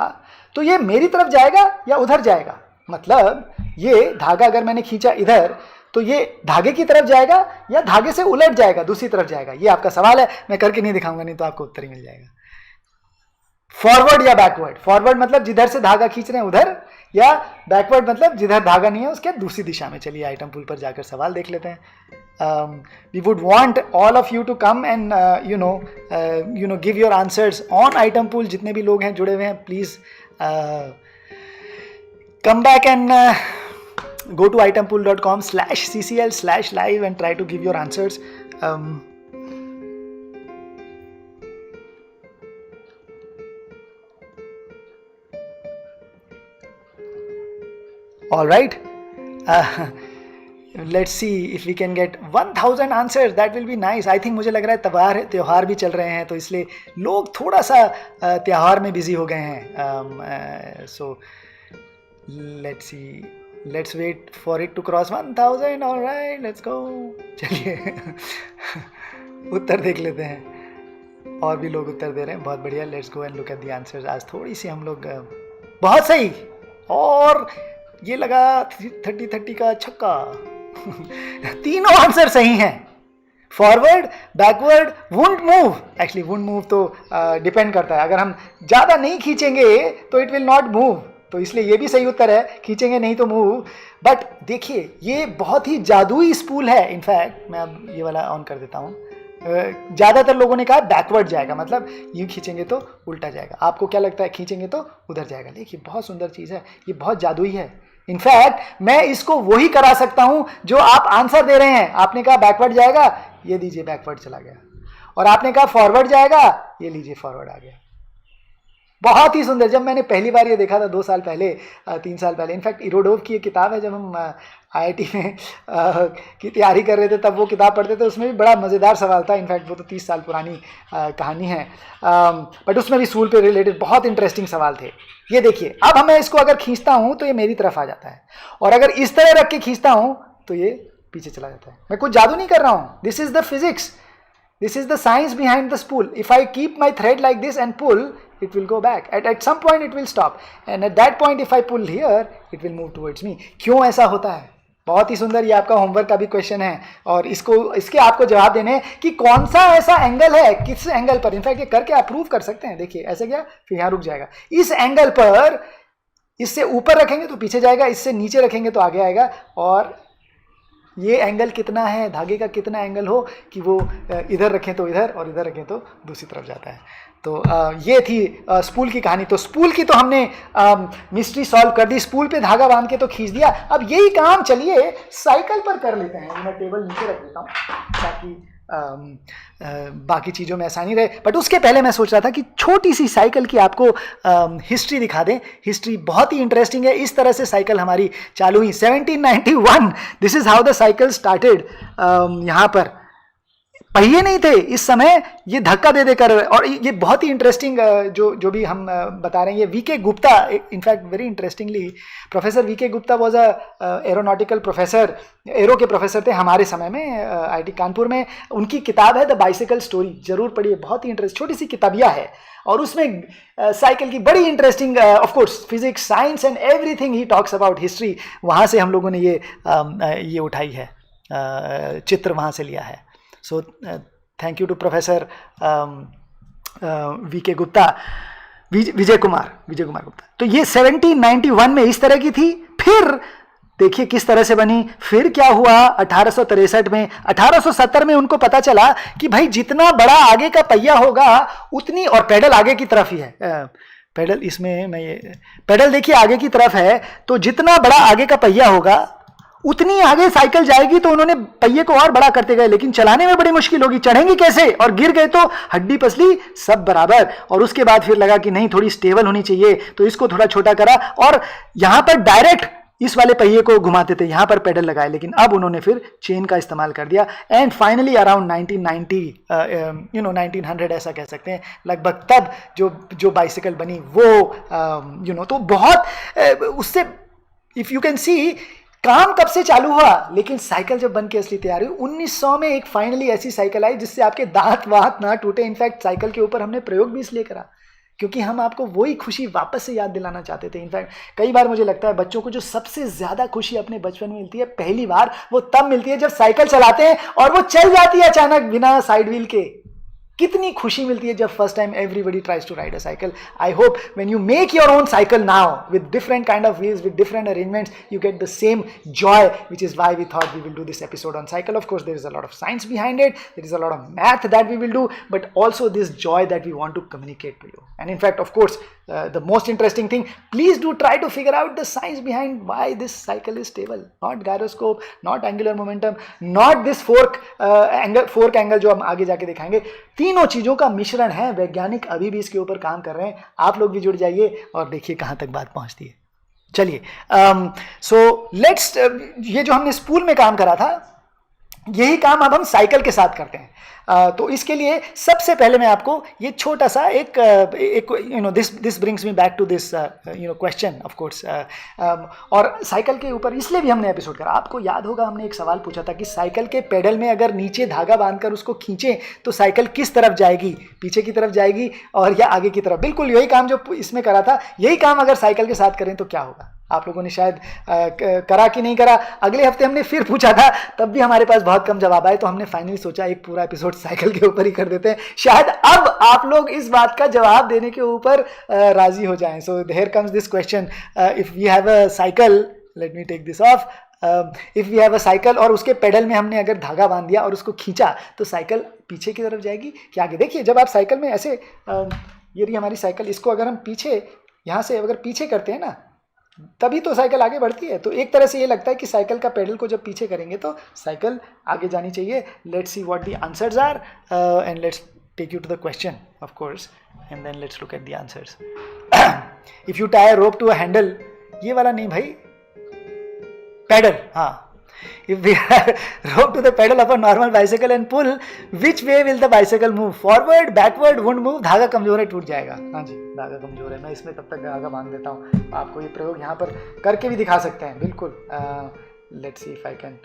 तो ये मेरी तरफ जाएगा या उधर जाएगा। मतलब ये धागा अगर मैंने खींचा इधर तो ये धागे की तरफ जाएगा या धागे से उलट जाएगा, दूसरी तरफ जाएगा। ये आपका सवाल है, मैं करके नहीं दिखाऊंगा, नहीं तो आपको उत्तर ही मिल जाएगा। फॉरवर्ड या बैकवर्ड? फॉरवर्ड मतलब जिधर से धागा खींच रहे हैं उधर, या बैकवर्ड मतलब जिधर धागा नहीं है उसके दूसरी दिशा में। चलिए आइटम पुल पर जाकर सवाल देख लेते हैं। We would want all of you to come and give your answers on item pool। जितने भी लोग हैं जुड़े हुए हैं, please come back and go to itempool.com/ccl/live and try to give your answers. All right. Let's see if we can get 1000 answers. That will be nice. I think मुझे लग रहा है त्योहार भी चल रहे हैं, तो इसलिए लोग थोड़ा सा त्योहार में बिजी हो गए हैं। So let's see. Let's wait for it to cross 1000. All right, let's go. चलिए उत्तर देख लेते हैं। और भी लोग उत्तर दे रहे हैं, बहुत बढ़िया। Let's go and look at the answers. आज थोड़ी सी हम लोग बहुत सही, और ये लगा 30-30 का छक्का। तीनों आंसर सही हैं। Forward, backward, won't move. Actually won't move तो डिपेंड करता है, अगर हम ज़्यादा नहीं खींचेंगे तो इट विल नॉट मूव, तो इसलिए ये भी सही उत्तर है, खींचेंगे नहीं तो मूव। बट देखिए ये बहुत ही जादुई स्पूल है। इनफैक्ट मैं अब ये वाला ऑन कर देता हूँ। ज़्यादातर लोगों ने कहा बैकवर्ड जाएगा, मतलब यूँ खींचेंगे तो उल्टा जाएगा। आपको क्या लगता है? खींचेंगे तो उधर जाएगा। देखिए बहुत सुंदर चीज़ है, ये बहुत जादुई है। इनफैक्ट मैं इसको वही करा सकता हूं जो आप आंसर दे रहे हैं। आपने कहा बैकवर्ड जाएगा, ये दीजिए बैकवर्ड चला गया, और आपने कहा फॉरवर्ड जाएगा, ये लीजिए फॉरवर्ड आ गया। बहुत ही सुंदर। जब मैंने पहली बार ये देखा था 2 साल पहले, 3 साल पहले, इनफैक्ट इरोडोव की एक किताब है, जब हम IIT में की तैयारी कर रहे थे तब वो किताब पढ़ते थे, उसमें भी बड़ा मज़ेदार सवाल था। इनफैक्ट वो तो 30 साल पुरानी कहानी है, बट उसमें भी स्कूल पे रिलेटेड बहुत इंटरेस्टिंग सवाल थे। ये देखिए, अब मैं इसको अगर खींचता हूँ तो ये मेरी तरफ आ जाता है, और अगर इस तरह रख के खींचता हूँ तो ये पीछे चला जाता है। मैं कुछ जादू नहीं कर रहा हूँ। This is the physics, this is the science behind the spool. If I keep my thread like this and pull, it will go back. At some point it will stop, and at that point if I pull here, it will move towards me. क्यों ऐसा होता है? बहुत ही सुंदर। ये आपका homework का भी क्वेश्चन है, और इसके आपको जवाब देने हैं कि कौन सा ऐसा एंगल है, किस एंगल पर। इनफैक्ट ये करके आप प्रूव कर सकते हैं। देखिए ऐसे क्या, फिर यहाँ रुक जाएगा। इस एंगल पर इससे ऊपर रखेंगे तो पीछे जाएगा, इससे नीचे रखेंगे तो आगे आएगा। और ये एंगल कितना है, धागे का कितना एंगल हो कि वो इधर रखें तो इधर, और इधर रखें तो दूसरी तरफ जाता है। तो ये थी स्पूल की कहानी। तो स्पूल की तो हमने मिस्ट्री सॉल्व कर दी, स्पूल पे धागा बांध के तो खींच दिया। अब यही काम चलिए साइकिल पर कर लेते हैं। मैं टेबल नीचे रख देता हूँ ताकि बाकी चीज़ों में आसानी रहे। बट उसके पहले मैं सोच रहा था कि छोटी सी साइकिल की आपको हिस्ट्री दिखा दें। हिस्ट्री बहुत ही इंटरेस्टिंग है। इस तरह से साइकिल हमारी चालू हुई 1791। This is how the cycle started. यहाँ पर पहिए नहीं थे इस समय, ये धक्का दे देकर। और ये बहुत ही इंटरेस्टिंग जो भी हम बता रहे हैं, ये V K Gupta, in fact very interestingly professor V K Gupta was a aeronautical professor, aero के प्रोफेसर थे हमारे समय में IIT कानपुर में। उनकी किताब है द बाइसिकल स्टोरी, जरूर पढ़िए, बहुत ही इंटरेस्ट, छोटी सी किताबिया है, और उसमें साइकिल की बड़ी interesting, of course physics, science and everything he talks about history. वहाँ से हम लोगों ने ये उठाई है, चित्र वहाँ से लिया है। So thank you to Professor VK Gupta, Vijay Kumar Gupta. तो ये 1791 में इस तरह की थी। फिर देखिए किस तरह से बनी। फिर क्या हुआ 1863 में, 1870 में उनको पता चला कि भाई जितना बड़ा आगे का पहिया होगा उतनी, और पेडल आगे की तरफ ही है, पेडल इसमें मैं ये पेडल देखिए आगे की तरफ है, तो जितना बड़ा आगे का पहिया होगा उतनी आगे साइकिल जाएगी। तो उन्होंने पहिए को और बड़ा करते गए, लेकिन चलाने में बड़ी मुश्किल होगी, चढ़ेंगे कैसे, और गिर गए तो हड्डी पसली सब बराबर। और उसके बाद फिर लगा कि नहीं, थोड़ी स्टेबल होनी चाहिए, तो इसको थोड़ा छोटा करा, और यहां पर डायरेक्ट इस वाले पहिए को घुमाते थे, यहां पर पेडल लगाए। लेकिन अब उन्होंने फिर चेन का इस्तेमाल कर दिया। एंड फाइनली अराउंड 1990 1900 ऐसा कह सकते हैं लगभग, तब जो बाइसिकल बनी वो तो बहुत उससे इफ यू कैन सी काम कब से चालू हुआ, लेकिन साइकिल जब बन के असली तैयार हुई 1900 में। एक फाइनली ऐसी साइकिल आई जिससे आपके दांत वात ना टूटे। इनफैक्ट साइकिल के ऊपर हमने प्रयोग भी इसलिए करा क्योंकि हम आपको वही खुशी वापस से याद दिलाना चाहते थे। इनफैक्ट कई बार मुझे लगता है बच्चों को जो सबसे ज़्यादा खुशी अपने बचपन में मिलती है पहली बार, वो तब मिलती है जब साइकिल चलाते हैं और वो चल जाती है अचानक बिना साइड व्हील के। कितनी खुशी मिलती है जब first time everybody tries to ride a cycle. I hope when you make your own cycle now with different kind of wheels, with different arrangements, you get the same joy, which is why we thought we will do this episode on cycle. Of course, there is a lot of science behind it, there is a lot of math that we will do, but also this joy that we want to communicate to you. And in fact, of course, the most interesting thing, please do try to figure out the science behind why this cycle is stable. Not gyroscope, not angular momentum, not this fork angle जो हम आगे जाके दिखाएंगे. तीनों चीजों का मिश्रण है. वैज्ञानिक अभी भी इसके ऊपर काम कर रहे हैं. आप लोग भी जुड़ जाइए और देखिए कहां तक बात पहुंचती है. चलिए, सो लेट्स, ये जो हमने स्पूल में काम करा था, यही काम अब हम साइकिल के साथ करते हैं. तो इसके लिए सबसे पहले मैं आपको ये छोटा सा एक this brings me back to this question of course. और साइकिल के ऊपर इसलिए भी हमने एपिसोड करा. आपको याद होगा हमने एक सवाल पूछा था कि साइकिल के पेडल में अगर नीचे धागा बांधकर उसको खींचें तो साइकिल किस तरफ जाएगी, पीछे की तरफ जाएगी और या आगे की तरफ. बिल्कुल यही काम जो इसमें करा था, यही काम अगर साइकिल के साथ करें तो क्या होगा. आप लोगों ने शायद करा कि नहीं करा. अगले हफ्ते हमने फिर पूछा था, तब भी हमारे पास बहुत कम जवाब आए, तो हमने फाइनली सोचा एक पूरा एपिसोड साइकिल के ऊपर ही कर देते हैं. शायद अब आप लोग इस बात का जवाब देने के ऊपर राजी हो जाएं. So here comes this question. If we have a cycle, let me take this off. If we have a cycle और उसके पेडल में हमने अगर धागा बांध दिया और उसको खींचा तो साइकिल पीछे की तरफ जाएगी कि आगे. देखिए, जब आप साइकिल में ऐसे, ये रही हमारी साइकिल, इसको अगर हम पीछे, यहाँ से अगर पीछे करते हैं ना, तभी तो साइकिल आगे बढ़ती है. तो एक तरह से ये लगता है कि साइकिल का पेडल को जब पीछे करेंगे तो साइकिल आगे जानी चाहिए. Let's see what the answers are and let's take you to the question of course and then let's look at the answers. If you tie a rope to a handle, ये वाला नहीं भाई, pedal. हाँ, if we are rope to the pedal of a normal bicycle and pull, which way will the bicycle move? Forward, backward, won't move. धागा कमजोर है, टूट जाएगा. हाँ जी, धागा कमजोर है. मैं इसमें तब तक धागा बांध देता हूँ. आपको ये प्रयोग यहाँ पर करके भी दिखा सकते हैं. बिल्कुल. Let's see if I can.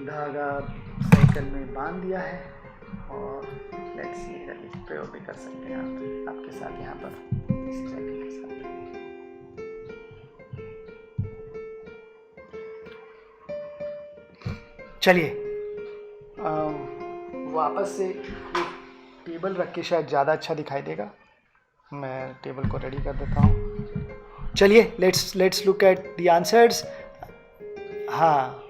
धागा साइकिल में बांध दिया है और लेट्स सी, इस प्रयोग भी कर सकते हैं आप आपके साथ यहाँ पर इस साइकिल के साथ. चलिए, वापस से टेबल रख के शायद ज़्यादा अच्छा दिखाई देगा. मैं टेबल को रेडी कर देता हूँ. चलिए, let's look at the answers. हाँ,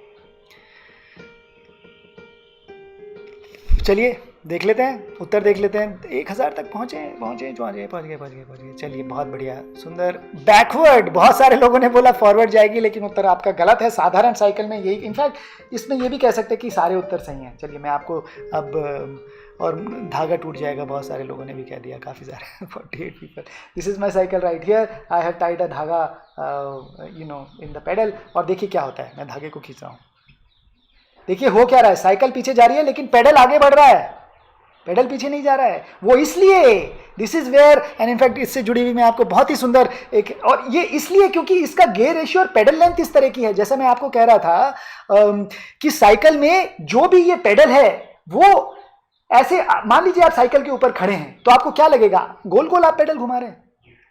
चलिए देख लेते हैं, उत्तर देख लेते हैं. 1000 तक पहुँचे गए. चलिए, बहुत बढ़िया, सुंदर. बैकवर्ड, बहुत सारे लोगों ने बोला फॉरवर्ड जाएगी, लेकिन उत्तर आपका गलत है. साधारण साइकिल में यही, इनफैक्ट इसमें ये भी कह सकते हैं कि सारे उत्तर सही हैं. चलिए, मैं आपको अब, और धागा टूट जाएगा, बहुत सारे लोगों ने भी कह दिया, काफ़ी सारे, 48 people. This is my cycle right here. I have Tide अ धागा इन द पेडल. और देखिए क्या होता है, मैं धागे को खींच रहा हूँ. देखिए हो क्या रहा है, साइकिल पीछे जा रही है लेकिन पेडल आगे बढ़ रहा है. पेडल पीछे नहीं जा रहा है. वो इसलिए, this is where, and in fact इससे जुड़ी हुई मैं आपको बहुत ही सुंदर एक, और ये इसलिए क्योंकि इसका गियर रेशियो और पेडल लेंथ इस तरह की है. जैसा मैं आपको कह रहा था कि साइकिल में जो भी ये पेडल है वो ऐसे, मान लीजिए आप साइकिल के ऊपर खड़े हैं तो आपको क्या लगेगा, गोल गोल आप पेडल घुमा रहे हैं.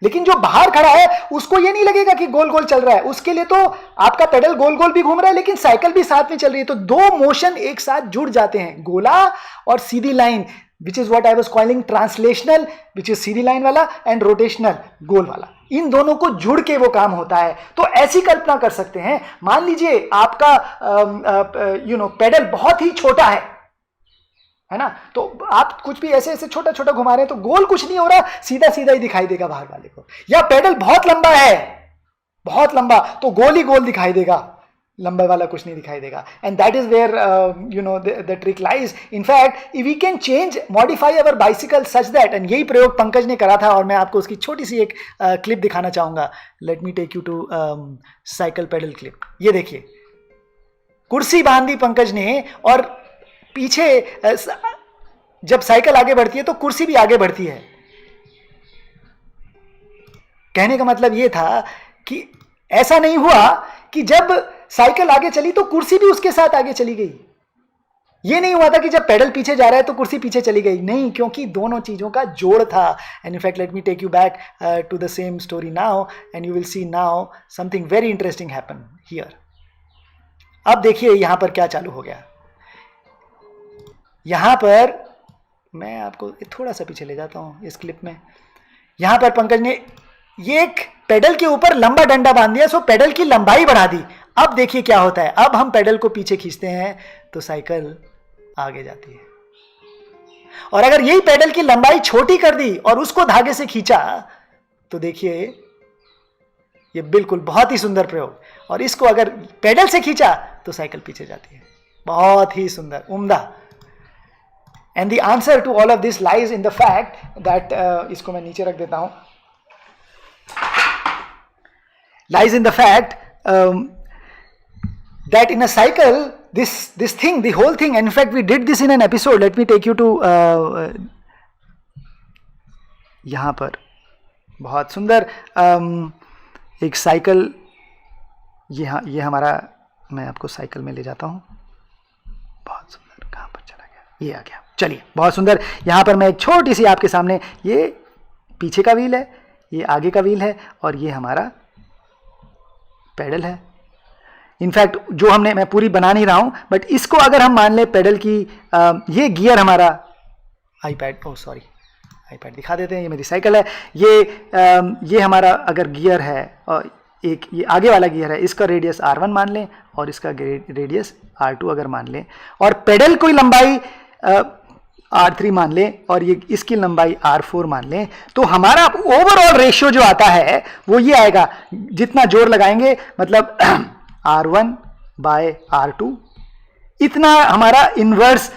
लेकिन जो बाहर खड़ा है उसको ये नहीं लगेगा कि गोल गोल चल रहा है. उसके लिए तो आपका पेडल गोल गोल भी घूम रहा है लेकिन साइकिल भी साथ में चल रही है. तो दो मोशन एक साथ जुड़ जाते हैं, गोला और सीधी line, which is what I was calling translational, which is सीधी लाइन वाला, एंड रोटेशनल, गोल वाला. इन दोनों को जुड़ के वो काम होता है. तो ऐसी कल्पना कर सकते हैं, मान लीजिए आपका पेडल बहुत ही छोटा है ना, तो आप कुछ भी ऐसे ऐसे छोटा छोटा घुमा रहे हैं तो गोल कुछ नहीं हो रहा, सीधा सीधा ही दिखाई देगा बाहर वाले को. या पेडल बहुत लंबा है, बहुत लंबा, तो गोल ही गोल दिखाई देगा, लंबे वाला कुछ नहीं दिखाई देगा. And that is where the trick lies. In fact we can change, modify our bicycle such that, एंड यही प्रयोग पंकज ने करा था और मैं आपको उसकी छोटी सी एक क्लिप दिखाना चाहूंगा. Let me take you to cycle pedal clip. ये देखिए, कुर्सी बांधी पंकज ने और पीछे जब साइकिल आगे बढ़ती है तो कुर्सी भी आगे बढ़ती है. कहने का मतलब यह था कि ऐसा नहीं हुआ कि जब साइकिल आगे चली तो कुर्सी भी उसके साथ आगे चली गई. ये नहीं हुआ था कि जब पेडल पीछे जा रहा है तो कुर्सी पीछे चली गई, नहीं, क्योंकि दोनों चीज़ों का जोड़ था. And in fact let me take you back to the same story now and you will see now something very interesting happen here. अब देखिए यहाँ पर क्या चालू हो गया. यहाँ पर मैं आपको थोड़ा सा पीछे ले जाता हूँ इस क्लिप में. यहाँ पर पंकज ने ये एक पेडल के ऊपर लंबा डंडा बांध दिया, सो पेडल की लंबाई बढ़ा दी. अब देखिए क्या होता है. अब हम पेडल को पीछे खींचते हैं तो साइकिल आगे जाती है. और अगर यही पेडल की लंबाई छोटी कर दी और उसको धागे से खींचा तो देखिए ये बिल्कुल बहुत ही सुंदर प्रयोग. और इसको अगर पेडल से खींचा तो साइकिल पीछे जाती है. बहुत ही सुंदर, उम्दा. And the answer to all of this lies in the fact that, इसको मैं नीचे रख देता हूं, lies in the fact that in a cycle this thing, the whole thing, and in fact we did this in an episode. Let me take you to यहाँ पर बहुत सुंदर एक साइकिल. ये हमारा, मैं आपको साइकिल में ले जाता हूँ. बहुत सुंदर, कहाँ पर चला गया, ये आ गया. चलिए, बहुत सुंदर. यहाँ पर मैं एक छोटी सी आपके सामने, ये पीछे का व्हील है, ये आगे का व्हील है, और ये हमारा पेडल है. इनफैक्ट जो हमने, मैं पूरी बना नहीं रहा हूं, बट इसको अगर हम मान लें पेडल की, ये गियर हमारा आईपैड, सॉरी आईपैड दिखा देते हैं, ये मेरी साइकिल है. ये हमारा अगर गियर है, और एक ये आगे वाला गियर है, इसका रेडियस R1 मान लें और इसका रेडियस R2 अगर मान लें, और पेडल कोई लंबाई R3 मान लें और ये इसकी लंबाई R4 मान लें, तो हमारा ओवरऑल रेशियो जो आता है वो ये आएगा. जितना जोर लगाएंगे, मतलब R1 बाय R2, इतना हमारा इनवर्स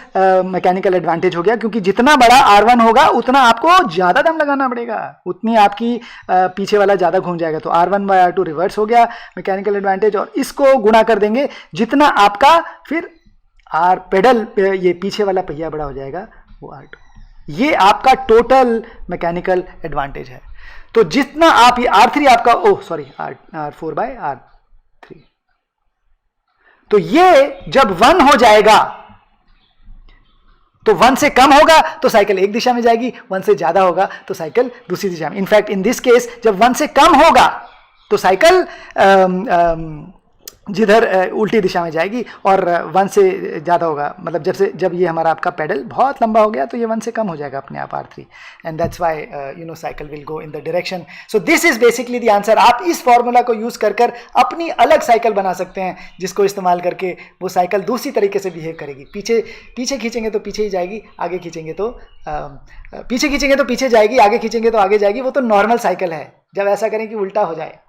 मैकेनिकल एडवांटेज हो गया. क्योंकि जितना बड़ा R1 होगा उतना आपको ज़्यादा दम लगाना पड़ेगा, उतनी आपकी पीछे वाला ज़्यादा घूम जाएगा. तो R1 बाय R2 रिवर्स हो गया मैकेनिकल एडवांटेज, और इसको गुणा कर देंगे जितना आपका फिर पेडल, ये पीछे वाला पहिया बड़ा हो जाएगा, वो R2. ये आपका टोटल मैकेनिकल एडवांटेज है. तो जितना आप, ये R3 आपका, R4 बाय R3. तो ये जब 1 हो जाएगा तो 1 से कम होगा तो साइकिल एक दिशा में जाएगी, 1 से ज्यादा होगा तो साइकिल दूसरी दिशा में. इनफैक्ट इन दिस केस जब 1 से कम होगा तो साइकिल जिधर उल्टी दिशा में जाएगी, और 1 से ज़्यादा होगा, मतलब जब ये हमारा आपका पेडल बहुत लंबा हो गया तो ये 1 से कम हो जाएगा अपने आप R3. And that's why cycle will go in the direction. So this is basically the answer. आप इस फॉर्मूला को यूज़ कर अपनी अलग साइकिल बना सकते हैं, जिसको इस्तेमाल करके वो साइकिल दूसरी तरीके से बिहेव करेगी. पीछे खींचेंगे तो पीछे ही जाएगी, आगे खींचेंगे तो पीछे खींचेंगे तो पीछे जाएगी, आगे खींचेंगे तो आगे जाएगी. वो तो नॉर्मल साइकिल है. जब ऐसा करें कि उल्टा हो जाए,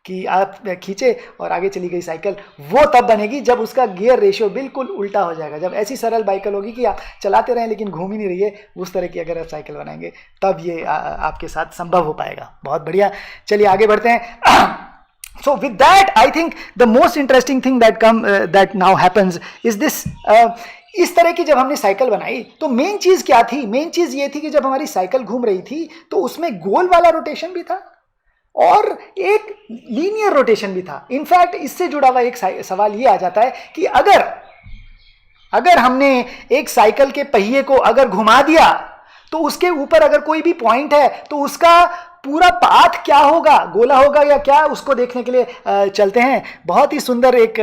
कि आप खींचे और आगे चली गई साइकिल, वो तब बनेगी जब उसका गियर रेशियो बिल्कुल उल्टा हो जाएगा. जब ऐसी सरल बाइकल होगी कि आप चलाते रहें लेकिन घूम ही नहीं रही है, उस तरह की अगर आप साइकिल बनाएंगे तब ये आपके साथ संभव हो पाएगा. बहुत बढ़िया. चलिए आगे बढ़ते हैं. So with that, I think the most interesting thing that now happens is this. इस तरह की जब हमने साइकिल बनाई तो मेन चीज क्या थी? मेन चीज ये थी कि जब हमारी साइकिल घूम रही थी तो उसमें गोल वाला रोटेशन भी था और एक लीनियर रोटेशन भी था. इनफैक्ट इससे जुड़ा हुआ एक सवाल ये आ जाता है कि अगर हमने एक साइकिल के पहिए को अगर घुमा दिया तो उसके ऊपर अगर कोई भी पॉइंट है तो उसका पूरा पाथ क्या होगा, गोला होगा या क्या, उसको देखने के लिए चलते हैं. बहुत ही सुंदर एक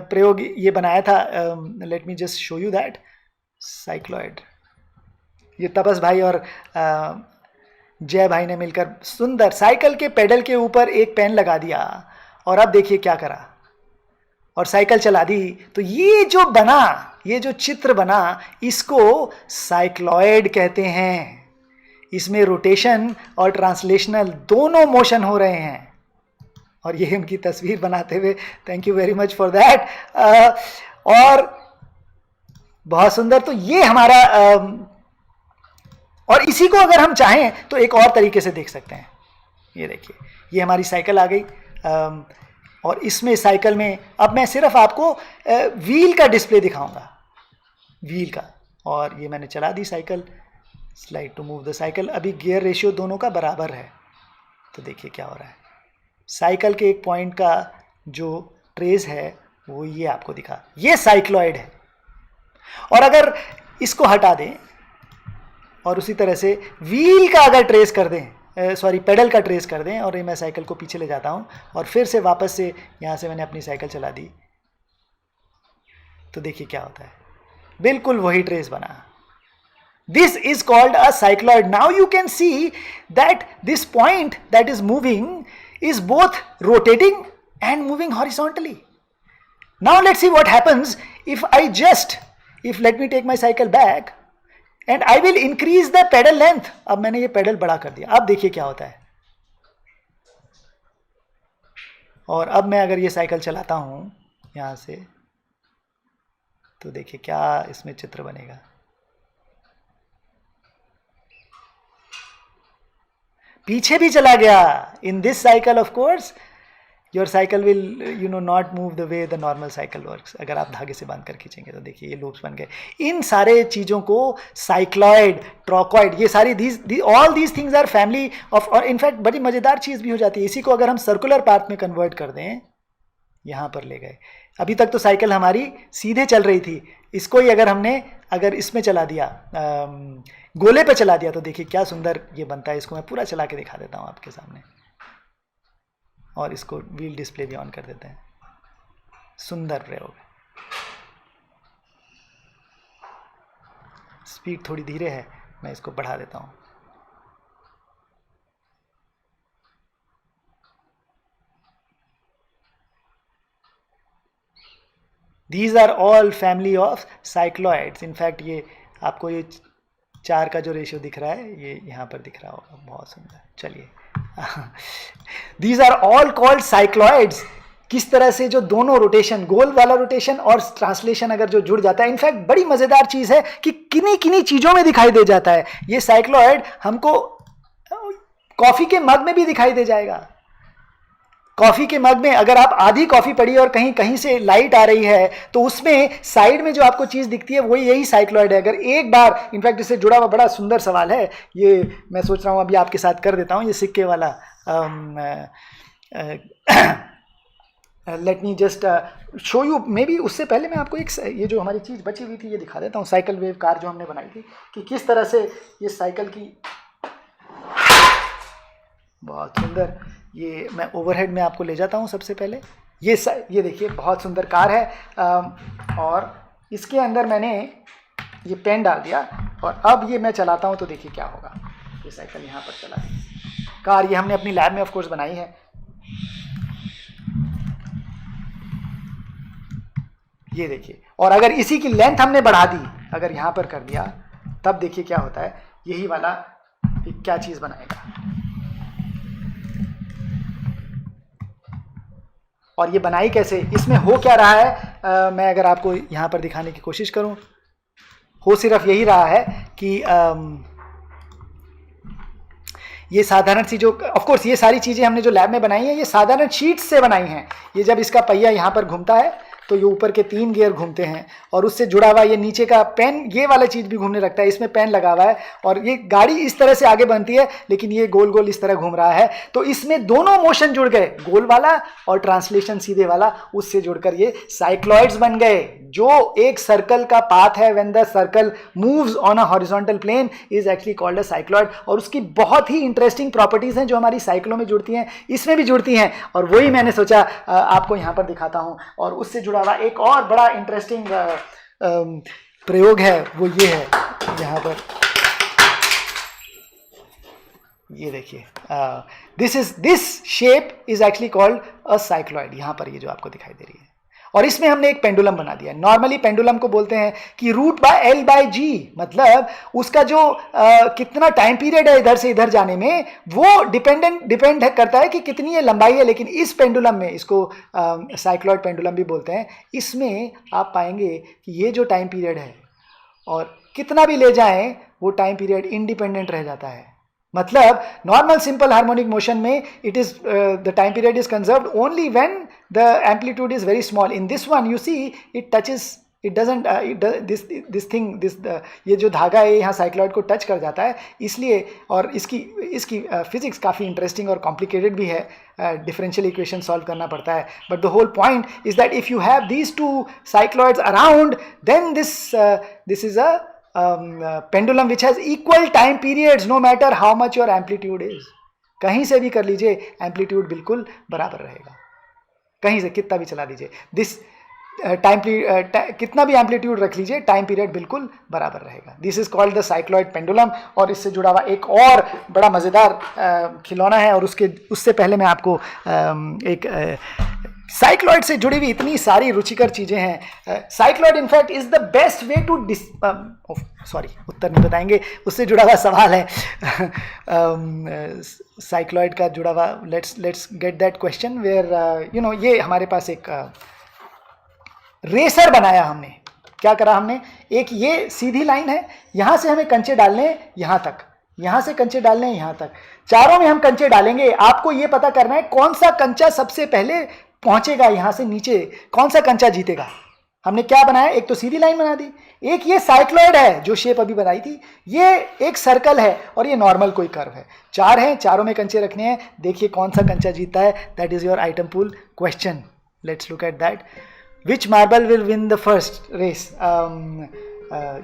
प्रयोग ये बनाया था. Late me just show you that. Cycloid, ये तपस भाई और जय भाई ने मिलकर सुंदर साइकिल के पेडल के ऊपर एक पेन लगा दिया, और अब देखिए क्या करा, और साइकिल चला दी. तो ये जो चित्र बना, इसको साइक्लॉइड कहते हैं. इसमें रोटेशन और ट्रांसलेशनल दोनों मोशन हो रहे हैं, और ये उनकी तस्वीर बनाते हुए, thank you very much for that. और बहुत सुंदर. तो ये हमारा और इसी को अगर हम चाहें तो एक और तरीके से देख सकते हैं. ये देखिए, ये हमारी साइकिल आ गई, और इसमें साइकिल में अब मैं सिर्फ आपको व्हील का डिस्प्ले दिखाऊंगा, व्हील का. और ये मैंने चला दी cycle. Slide to move the cycle. अभी गियर रेशियो दोनों का बराबर है, तो देखिए क्या हो रहा है. साइकिल के एक पॉइंट का जो ट्रेस है वो ये आपको दिखा, ये साइक्लॉइड है. और अगर इसको हटा दें और उसी तरह से व्हील का अगर ट्रेस कर दें, सॉरी पेडल का ट्रेस कर दें, और मैं साइकिल को पीछे ले जाता हूँ और फिर से वापस से यहाँ से मैंने अपनी साइकिल चला दी, तो देखिए क्या होता है, बिल्कुल वही ट्रेस बना। This is called a cycloid. Now you can see that this point that is moving is both rotating and moving horizontally. Now let's see what happens if let me take my cycle back and I will increase the pedal length. अब मैंने ये pedal बड़ा कर दिया, अब देखिए क्या होता है। और अब मैं अगर ये साइकिल चलाता हूँ यहाँ से, तो देखिए क्या इसमें चित्र बनेगा। पीछे भी चला गया। In this cycle of course your cycle will not move the way the normal cycle works. अगर आप धागे से बांध कर खींचेंगे तो देखिए ये लूप्स बन गए। इन सारे चीज़ों को साइक्लॉइड, ट्रोकॉइड, ये सारी all these things are family of. और इनफैक्ट बड़ी मज़ेदार चीज़ भी हो जाती है, इसी को अगर हम सर्कुलर पाथ में कन्वर्ट कर दें, यहाँ पर ले गए। अभी तक तो साइकिल हमारी सीधे चल रही थी, इसको ही अगर इसमें चला दिया, गोले पे चला दिया, तो देखिए क्या सुंदर ये बनता है। इसको मैं पूरा चला के दिखा देता हूँ आपके सामने, और इसको व्हील डिस्प्ले भी ऑन कर देते हैं। सुंदर प्रयोग। स्पीड थोड़ी धीरे है, मैं इसको बढ़ा देता हूँ। These are all family of cycloids. In fact ये आपको ये 4 का जो रेशियो दिख रहा है, ये यहाँ पर दिख रहा होगा, बहुत सुंदर। चलिए These are all called cycloids. किस तरह से जो दोनों रोटेशन, गोल वाला रोटेशन और ट्रांसलेशन अगर जो जुड़ जाता है, इनफैक्ट बड़ी मज़ेदार चीज़ है कि किन्हीं किन्हीं चीज़ों में दिखाई दे जाता है। ये साइक्लॉइड हमको कॉफ़ी के मग में भी दिखाई दे जाएगा। कॉफ़ी के मग में अगर आप आधी कॉफ़ी पड़ी और कहीं कहीं से लाइट आ रही है, तो उसमें साइड में जो आपको चीज़ दिखती है वही यही साइक्लॉइड है। अगर एक बार, इनफैक्ट इससे जुड़ा हुआ बड़ा सुंदर सवाल है, ये मैं सोच रहा हूँ अभी आपके साथ कर देता हूँ, ये सिक्के वाला। Late me just show you, may be उससे पहले मैं आपको ये जो हमारी चीज़ बची हुई थी ये दिखा देता हूँ। साइकिल वेव कार जो हमने बनाई थी, कि किस तरह से ये साइकिल की, बहुत सुंदर, ये मैं ओवरहेड में आपको ले जाता हूँ। सबसे पहले ये देखिए बहुत सुंदर कार है, और इसके अंदर मैंने ये पेन डाल दिया, और अब ये मैं चलाता हूँ तो देखिए क्या होगा। ये साइकिल यहाँ पर चला है, कार ये हमने अपनी लैब में ऑफ कोर्स बनाई है। ये देखिए, और अगर इसी की लेंथ हमने बढ़ा दी, अगर यहाँ पर कर दिया, तब देखिए क्या होता है। यही वाला क्या चीज़ बनाएगा, और ये बनाई कैसे, इसमें हो क्या रहा है, मैं अगर आपको यहाँ पर दिखाने की कोशिश करूँ, हो सिर्फ यही रहा है कि ये साधारण सी जो, ऑफ कोर्स ये सारी चीज़ें हमने जो लैब में बनाई हैं, ये साधारण शीट्स से बनाई हैं। ये जब इसका पहिया यहाँ पर घूमता है तो ये ऊपर के 3 गियर घूमते हैं, और उससे जुड़ा हुआ ये नीचे का पेन, ये वाला चीज़ भी घूमने लगता है। इसमें पेन लगा हुआ है, और ये गाड़ी इस तरह से आगे बनती है, लेकिन ये गोल गोल इस तरह घूम रहा है। तो इसमें दोनों मोशन जुड़ गए, गोल वाला और ट्रांसलेशन सीधे वाला, उससे जुड़कर ये साइक्लॉइड्स बन गए, जो एक सर्कल का पाथ है। When the circle moves on a horizontal plane is actually called a cycloid. और उसकी बहुत ही इंटरेस्टिंग प्रॉपर्टीज़ हैं जो हमारी साइकिलों में जुड़ती हैं, इसमें भी जुड़ती हैं, और वही मैंने सोचा आपको यहाँ पर दिखाता हूँ। और उससे जुड़ा हुआ एक और बड़ा इंटरेस्टिंग प्रयोग है, वो ये है यहाँ पर, ये देखिए, this shape is actually called a cycloid. यहाँ पर ये जो आपको दिखाई दे रही है, और इसमें हमने एक पेंडुलम बना दिया है। नॉर्मली पेंडुलम को बोलते हैं कि रूट बाय एल बाय जी, मतलब उसका जो कितना टाइम पीरियड है इधर से इधर जाने में, वो डिपेंड करता है कि कितनी ये लंबाई है। लेकिन इस पेंडुलम में, इसको साइक्लॉइड पेंडुलम भी बोलते हैं, इसमें आप पाएंगे कि ये जो टाइम पीरियड है, और कितना भी ले जाएं, वो टाइम पीरियड इंडिपेंडेंट रह जाता है। मतलब नॉर्मल सिंपल हार्मोनिक मोशन में it is the time period is conserved only when the amplitude is very small. In this one you see it it doesn't this thing ये जो धागा है यहाँ साइक्लॉइड को टच कर जाता है, इसलिए। और इसकी फिजिक्स काफ़ी इंटरेस्टिंग और कॉम्प्लिकेटेड भी है, डिफरेंशियल इक्वेशन सॉल्व करना पड़ता है। But the whole point is that if you have these two cycloids around, then this is a pendulum which has equal time periods no matter how much your amplitude is. कहीं से भी कर लीजिए, amplitude बिल्कुल बराबर रहेगा, कहीं से कितना भी चला दीजिए, दिस कितना भी एम्पलीट्यूड रख लीजिए, टाइम पीरियड बिल्कुल बराबर रहेगा। This is called the cycloid pendulum. और इससे जुड़ा हुआ एक और बड़ा मज़ेदार खिलौना है, और उससे पहले मैं आपको एक साइक्लॉइड से जुड़ी हुई इतनी सारी रुचिकर चीज़ें हैं। Cycloid in fact is the best way to sorry उत्तर नहीं बताएंगे, उससे जुड़ा हुआ सवाल है साइक्लॉइड का जुड़ा हुआ। Let's get that question where you know, ये हमारे पास एक रेसर बनाया हमने। क्या करा हमने, एक ये सीधी लाइन है, यहां से हमें कंचे डालने हैं यहां तक, यहां से कंचे डालने हैं यहां तक, चारों में हम कंचे डालेंगे। आपको ये पता करना है कौन सा कंचा सबसे पहले पहुंचेगा यहां से नीचे, कौन सा कंचा जीतेगा। हमने क्या बनाया, एक तो सीधी लाइन बना दी, एक ये साइक्लॉइड है जो शेप अभी बनाई थी, ये एक सर्कल है, और ये नॉर्मल कोई कर्व है। चार है, चारों में कंचे रखने हैं, देखिए कौन सा कंचा जीतता है। That is your item pool question. Let's look at that. Which marble will win the first race,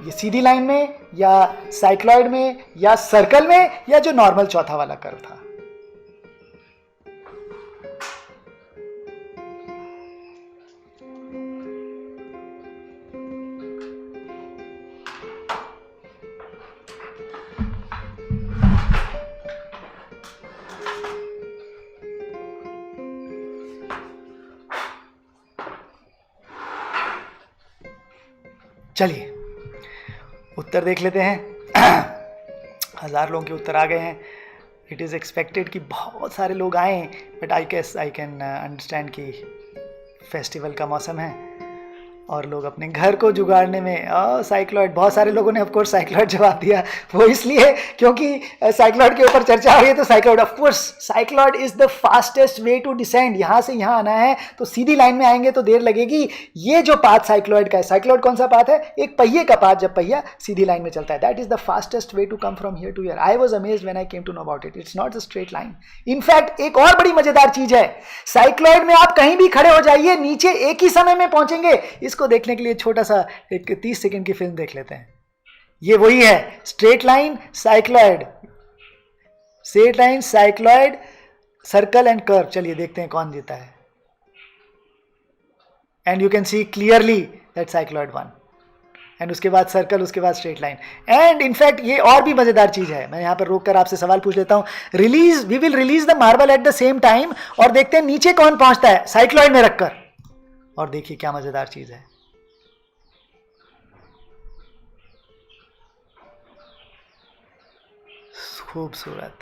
ये सीधी लाइन में या साइक्लॉइड में या सर्कल में या जो नॉर्मल चौथा वाला कर्व था। चलिए उत्तर देख लेते हैं। 1000 लोगों के उत्तर आ गए हैं। इट इज़ एक्सपेक्टेड कि बहुत सारे लोग आएँ, बट आई कैन अंडरस्टैंड कि फेस्टिवल का मौसम है और लोग अपने घर को जुगाड़ने में साइक्लॉइड, बहुत सारे लोगों ने ऑफकोर्स साइक्लॉइड जवाब दिया। वो इसलिए क्योंकि साइक्लॉइड के ऊपर चर्चा हो रही है, तो cycloid of course, cycloid is the fastest way to descend. यहाँ से यहाँ आना है तो सीधी लाइन में आएंगे तो देर लगेगी। ये जो पाथ साइक्लॉइड का है, साइक्लॉइड कौन सा पाथ है, एक पहिए का पाथ, जब पहिया सीधी लाइन में चलता है, that is the fastest way to come from here to here. I was amazed when I came to know about it. It's not a straight line. In fact एक और बड़ी मजेदार चीज है, साइक्लॉइड में आप कहीं भी खड़े हो जाइए, नीचे एक ही समय में पहुंचेंगे। इसको देखने के लिए छोटा सा एक 30 सेकंड की फिल्म देख लेते हैं। ये वही है, straight line cycloid, straight line cycloid, circle and curve. चलिए देखते हैं कौन जीता है। And you can see clearly that cycloid one, and उसके बाद सर्कल, उसके बाद स्ट्रेट लाइन। एंड इनफैक्ट ये और भी मजेदार चीज है, मैं यहां पर रोककर आपसे सवाल पूछ लेता हूं। We will release the marble at the same time, और देखते हैं नीचे कौन पहुंचता है साइक्लॉइड में रखकर। और देखिए क्या मजेदार चीज है। खूबसूरत,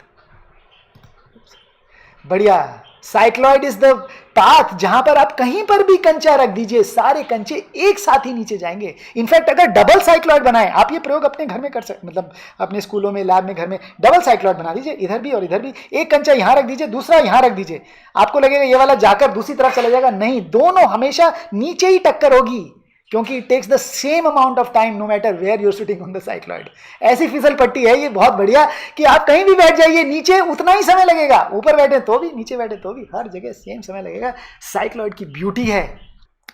बढ़िया। साइक्लॉइड इज द पाथ जहां पर आप कहीं पर भी कंचा रख दीजिए, सारे कंचे एक साथ ही नीचे जाएंगे। इनफैक्ट अगर डबल साइक्लॉइड बनाएं, आप ये प्रयोग अपने घर में कर सकते, मतलब अपने स्कूलों में, लैब में, घर में डबल साइक्लॉइड बना दीजिए, इधर भी और इधर भी। एक कंचा यहां रख दीजिए, दूसरा यहां रख दीजिए। आपको लगेगा ये वाला जाकर दूसरी तरफ चला जाएगा, नहीं, दोनों हमेशा नीचे ही टक्कर होगी, क्योंकि it takes the same amount of time no matter where you're sitting on the cycloid. ऐसी फिसल पट्टी है ये बहुत बढ़िया कि आप कहीं भी बैठ जाइए, नीचे उतना ही समय लगेगा, ऊपर बैठे तो भी, नीचे बैठे तो भी, हर जगह सेम समय लगेगा। साइक्लॉइड की ब्यूटी है।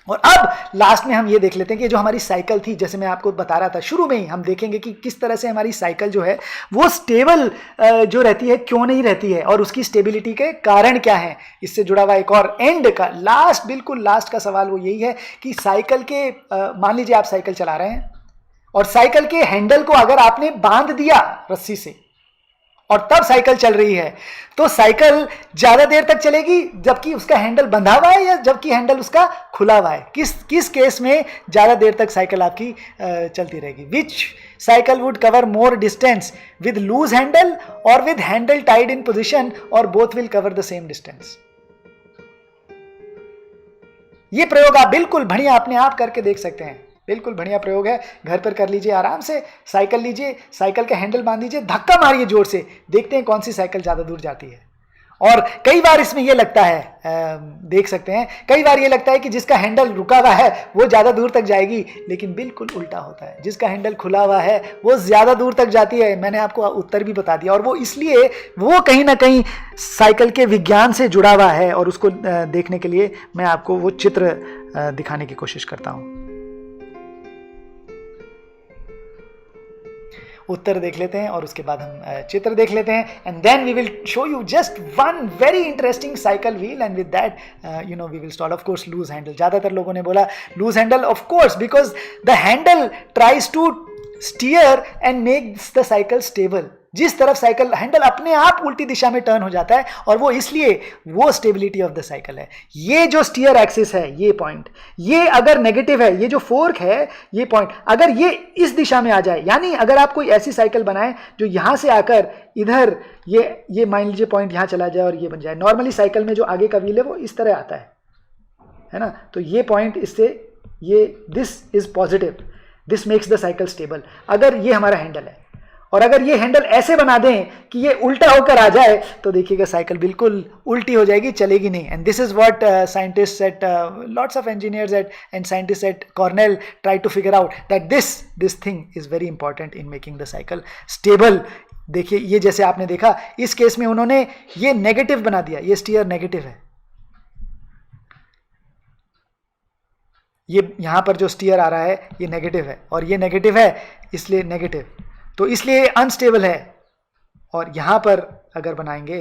और अब लास्ट में हम ये देख लेते हैं कि जो हमारी साइकिल थी, जैसे मैं आपको बता रहा था शुरू में ही, हम देखेंगे कि किस तरह से हमारी साइकिल जो है वो स्टेबल जो रहती है, क्यों नहीं रहती है, और उसकी स्टेबिलिटी के कारण क्या है। इससे जुड़ा हुआ एक और एंड का लास्ट, बिल्कुल लास्ट का सवाल वो यही है कि साइकिल के मान लीजिए आप साइकिल चला रहे हैं और साइकिल के हैंडल को अगर आपने बांध दिया रस्सी से और तब साइकिल चल रही है, तो साइकिल ज्यादा देर तक चलेगी जबकि उसका हैंडल बंधा हुआ है या जबकि हैंडल उसका खुला हुआ है। किस केस में ज्यादा देर तक साइकिल आपकी चलती रहेगी। Which cycle would cover more distance with loose handle और with handle tied in position, और both will cover the same distance. ये प्रयोग आप बिल्कुल बढ़िया अपने आप करके देख सकते हैं, बिल्कुल बढ़िया प्रयोग है, घर पर कर लीजिए आराम से। साइकिल लीजिए, साइकिल का हैंडल बांध दीजिए, धक्का मारिए जोर से, देखते हैं कौन सी साइकिल ज़्यादा दूर जाती है। और कई बार इसमें ये लगता है, देख सकते हैं, कई बार ये लगता है कि जिसका हैंडल रुका हुआ है वो ज़्यादा दूर तक जाएगी, लेकिन बिल्कुल उल्टा होता है। जिसका हैंडल खुला हुआ है वो ज़्यादा दूर तक जाती है। मैंने आपको उत्तर भी बता दिया, और वो इसलिए वो कहीं ना कहीं साइकिल के विज्ञान से जुड़ा हुआ है, और उसको देखने के लिए मैं आपको वो चित्र दिखाने की कोशिश करता हूँ। उत्तर देख लेते हैं और उसके बाद हम चित्र देख लेते हैं, and then we will show you just one very interesting cycle wheel, and with that we will start. Of course loose handle, ज्यादातर लोगों ने बोला loose handle, of course because the handle tries to steer and makes the cycle stable. जिस तरफ cycle handle अपने आप उल्टी दिशा में टर्न हो जाता है, और वो इसलिए वो स्टेबिलिटी ऑफ द साइकिल है। ये जो स्टीयर एक्सिस है, ये पॉइंट, ये अगर नेगेटिव है, ये जो फोर्क है, ये पॉइंट अगर ये इस दिशा में आ जाए, यानी अगर आप कोई ऐसी साइकिल बनाएं जो यहां से आकर इधर ये मान लीजिए पॉइंट यहां चला जाए और ये बन जाए। नॉर्मली साइकिल में जो आगे का व्हील है वो इस तरह आता है ना, तो ये पॉइंट इससे ये this is positive, this makes the cycle stable. अगर ये हमारा हैंडल है, और अगर ये हैंडल ऐसे बना दें कि ये उल्टा होकर आ जाए, तो देखिएगा साइकिल बिल्कुल उल्टी हो जाएगी, चलेगी नहीं। And this is what scientists at lots of engineers and scientists at Cornell try to figure out that this thing is very important in making the cycle stable. देखिए, ये जैसे आपने देखा इस केस में उन्होंने ये नेगेटिव बना दिया, ये स्टीयर नेगेटिव है, ये यहां पर जो स्टीयर आ रहा है ये नेगेटिव है, और ये नेगेटिव है इसलिए नेगेटिव, तो इसलिए अनस्टेबल है। और यहां पर अगर बनाएंगे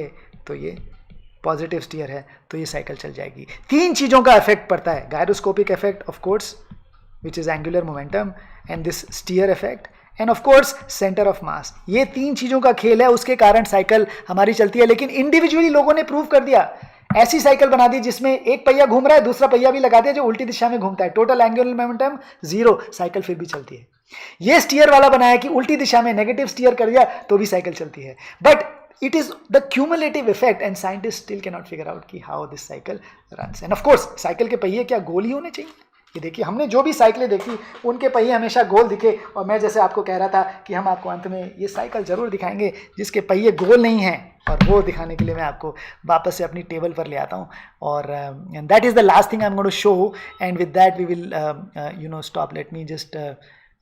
तो ये पॉजिटिव स्टीयर है, तो ये साइकिल चल जाएगी। तीन चीजों का इफेक्ट पड़ता है, gyroscopic effect of course which is angular momentum, and this steer effect, and of course centre of mass. ये तीन चीजों का खेल है, उसके कारण साइकिल हमारी चलती है। लेकिन इंडिविजुअली लोगों ने प्रूव कर दिया, ऐसी साइकिल बना दी जिसमें एक पहिया घूम रहा है, दूसरा पहिया भी लगा दिया जो उल्टी दिशा में घूमता है, टोटल एंगुलर मोमेंटम 0, साइकिल फिर भी चलती है। ये स्टीयर वाला बनाया कि उल्टी दिशा में नेगेटिव स्टीयर कर दिया तो भी साइकिल चलती है, but it is the cumulative effect and scientists still cannot figure out कि how this cycle runs। and of course cycle के पहिए क्या गोल ही होने चाहिए? ये देखिए, हमने जो भी साइकिलें देखी उनके पहिए हमेशा गोल दिखे, और मैं जैसे आपको कह रहा था कि हम आपको अंत में ये साइकिल जरूर दिखाएंगे जिसके पहिए गोल नहीं हैं, और वो दिखाने के लिए मैं आपको वापस से अपनी टेबल पर ले आता हूँ। और that is the last thing I am going to show, and with that we will stop. Let me just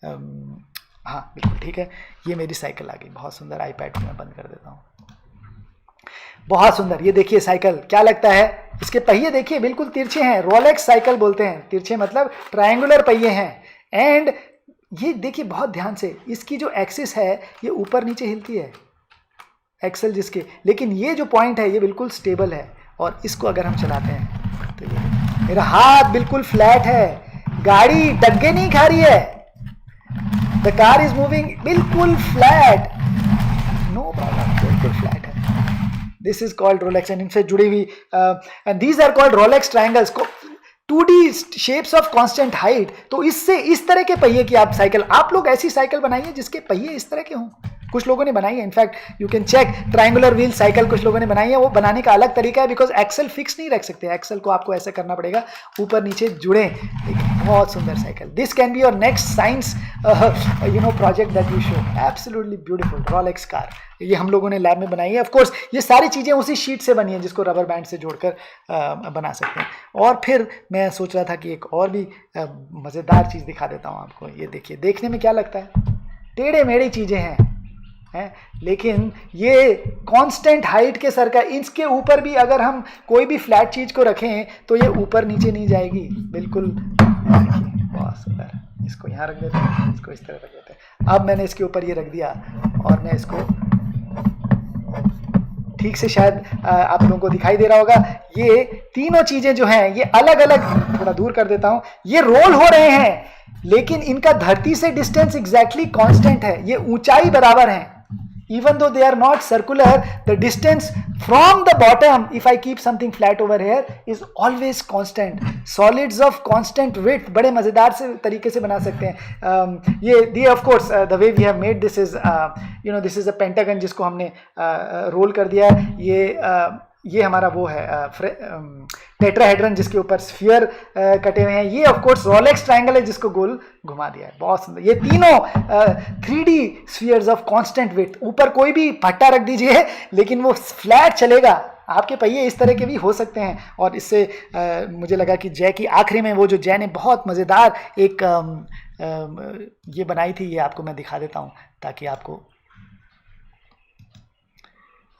हाँ बिल्कुल ठीक है, ये मेरी साइकिल आ गई, बहुत सुंदर। आईपैड को मैं बंद कर देता हूँ, बहुत सुंदर। ये देखिए साइकिल, क्या लगता है, इसके पहिए देखिए बिल्कुल तिरछे हैं, रोलेक्स साइकिल बोलते हैं, तिरछे मतलब ट्रायंगुलर पहिए हैं। एंड ये देखिए बहुत ध्यान से, इसकी जो एक्सिस है ये ऊपर नीचे हिलती है, एक्सल जिसके, लेकिन ये जो पॉइंट है ये बिल्कुल स्टेबल है। और इसको अगर हम चलाते हैं तो ये मेरा हाथ बिल्कुल फ्लैट है, गाड़ी डग्गे नहीं खा रही है, द कार इज मूविंग बिल्कुल फ्लैट, नो प्रॉब्लम, बिल्कुल फ्लैट है। This is called Reuleaux, and इनसे जुड़ी हुई and these are called Reuleaux triangles, 2D shapes of constant height. तो इससे इस तरह के पहिए की आप साइकिल, आप लोग ऐसी साइकिल बनाइए जिसके पहिए इस तरह के हों। कुछ लोगों ने बनाई है, in fact you can check, triangular wheel cycle कुछ लोगों ने बनाई है। वो बनाने का अलग तरीका है, बिकॉज एक्सल फिक्स नहीं रख सकते, एक्सल को आपको ऐसा करना पड़ेगा, ऊपर नीचे जुड़े। एक बहुत सुंदर cycle, this can be your next science project that you show, absolutely beautiful Rolex car. ये हम लोगों ने लैब में बनाई है। ऑफ कोर्स ये सारी चीज़ें उसी शीट से बनी है जिसको रबर बैंड से जोड़कर बना सकते हैं। और फिर मैं सोच रहा था कि एक और भी मज़ेदार चीज़ दिखा देता हूँ आपको। ये देखिए, देखने में क्या लगता है, टेढ़े मेढ़ी चीज़ें हैं, लेकिन ये कांस्टेंट हाइट के सर्कल, इसके ऊपर भी अगर हम कोई भी फ्लैट चीज़ को रखें तो ये ऊपर नीचे नहीं जाएगी, बिल्कुल। देखिए बहुत सुंदर, इसको यहाँ रख देते हैं, इसको इस तरह रख देते हैं। अब मैंने इसके ऊपर ये रख दिया, और मैं इसको ठीक से, शायद आप लोगों को दिखाई दे रहा होगा, ये तीनों चीजें जो हैं ये अलग अलग, थोड़ा दूर कर देता हूं, ये रोल हो रहे हैं, लेकिन इनका धरती से डिस्टेंस एग्जैक्टली कांस्टेंट है, ये ऊंचाई बराबर है। Even though they are not circular, the distance from the bottom, if I keep something flat over here, is always constant. Solids of constant width, बड़े मजेदार से तरीके से बना सकते हैं। ये of course the way we have made this is this is a pentagon जिसको हमने रोल कर दिया है। ये हमारा वो है टेट्राहेड्रन जिसके ऊपर स्फीयर कटे हुए हैं। ये ऑफ कोर्स रोलेक्स ट्रायंगल है जिसको गोल घुमा दिया है, बहुत सुंदर। ये तीनों 3D spheres of constant width, ऊपर कोई भी भट्टा रख दीजिए लेकिन वो फ्लैट चलेगा, आपके पहिए इस तरह के भी हो सकते हैं। और इससे मुझे लगा कि जय की आखिरी में वो जो जय ने बहुत मज़ेदार एक ये बनाई थी, ये आपको मैं दिखा देता हूँ ताकि आपको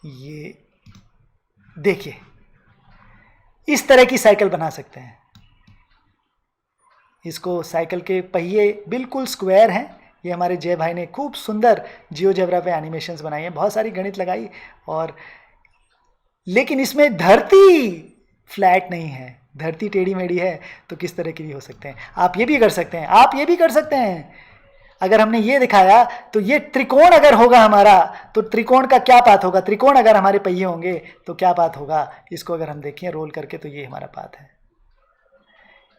ये देखिए, इस तरह की साइकिल बना सकते हैं। इसको साइकिल के पहिए बिल्कुल स्क्वायर हैं। ये हमारे जय भाई ने खूब सुंदर जियोजेब्रा पे एनिमेशंस बनाई हैं, बहुत सारी गणित लगाई, और लेकिन इसमें धरती फ्लैट नहीं है, धरती टेढ़ी मेढ़ी है। तो किस तरह की भी हो सकते हैं। आप ये भी कर सकते हैं, आप ये भी कर सकते हैं। अगर हमने ये दिखाया तो ये त्रिकोण अगर होगा हमारा, तो त्रिकोण का क्या पाथ होगा, त्रिकोण अगर हमारे पहिए होंगे तो क्या पाथ होगा, इसको अगर हम देखें रोल करके तो ये हमारा पाथ है।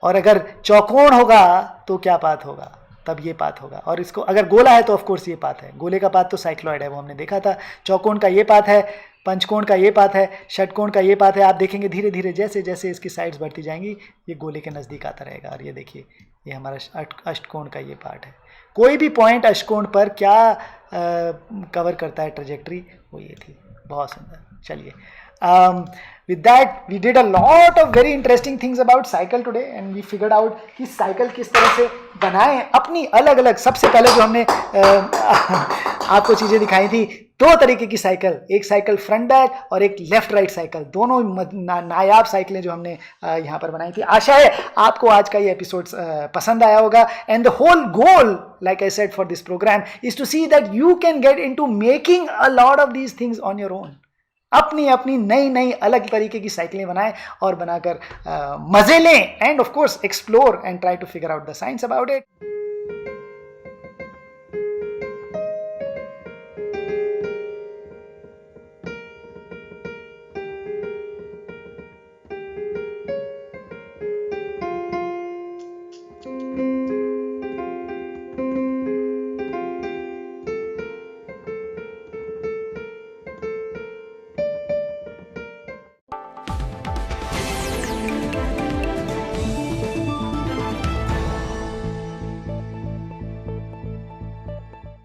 और अगर चौकोण होगा तो क्या पाथ होगा, तब ये पाथ होगा। और इसको अगर गोला है तो ऑफकोर्स ये पाथ है। गोले का पाथ तो साइक्लॉइड है, वो हमने देखा था। चौकोण का ये पाथ है, पंचकोण का ये पाथ है, षटकोण का ये पाथ है। आप देखेंगे धीरे धीरे जैसे जैसे इसकी साइड्स बढ़ती जाएंगी ये गोले के नज़दीक आता रहेगा। और ये देखिए, ये हमारा अष्टकोण का ये पार्ट है। कोई भी पॉइंट अष्टकोण पर क्या कवर करता है ट्रेजेक्ट्री, वो ये थी। बहुत सुंदर। चलिए, with that we did a lot of very interesting things about cycle today and we figured out कि साइकिल किस तरह से बनाएं अपनी अलग अलग। सबसे पहले जो हमने आपको चीज़ें दिखाई थी, दो तरीके की साइकिल, एक साइकिल फ्रंट बैक और एक लेफ्ट राइट साइकिल, दोनों नायाब साइकिलें जो हमने यहाँ पर बनाई थी। आशा है आपको आज का ये एपिसोड पसंद आया होगा। And the whole goal, like I said, for this program is to see that you can get into making a lot of these things on your own। अपनी अपनी नई नई अलग तरीके की साइकिलें बनाएं और बनाकर मजे लें, and of course explore and try to figure out the science about it.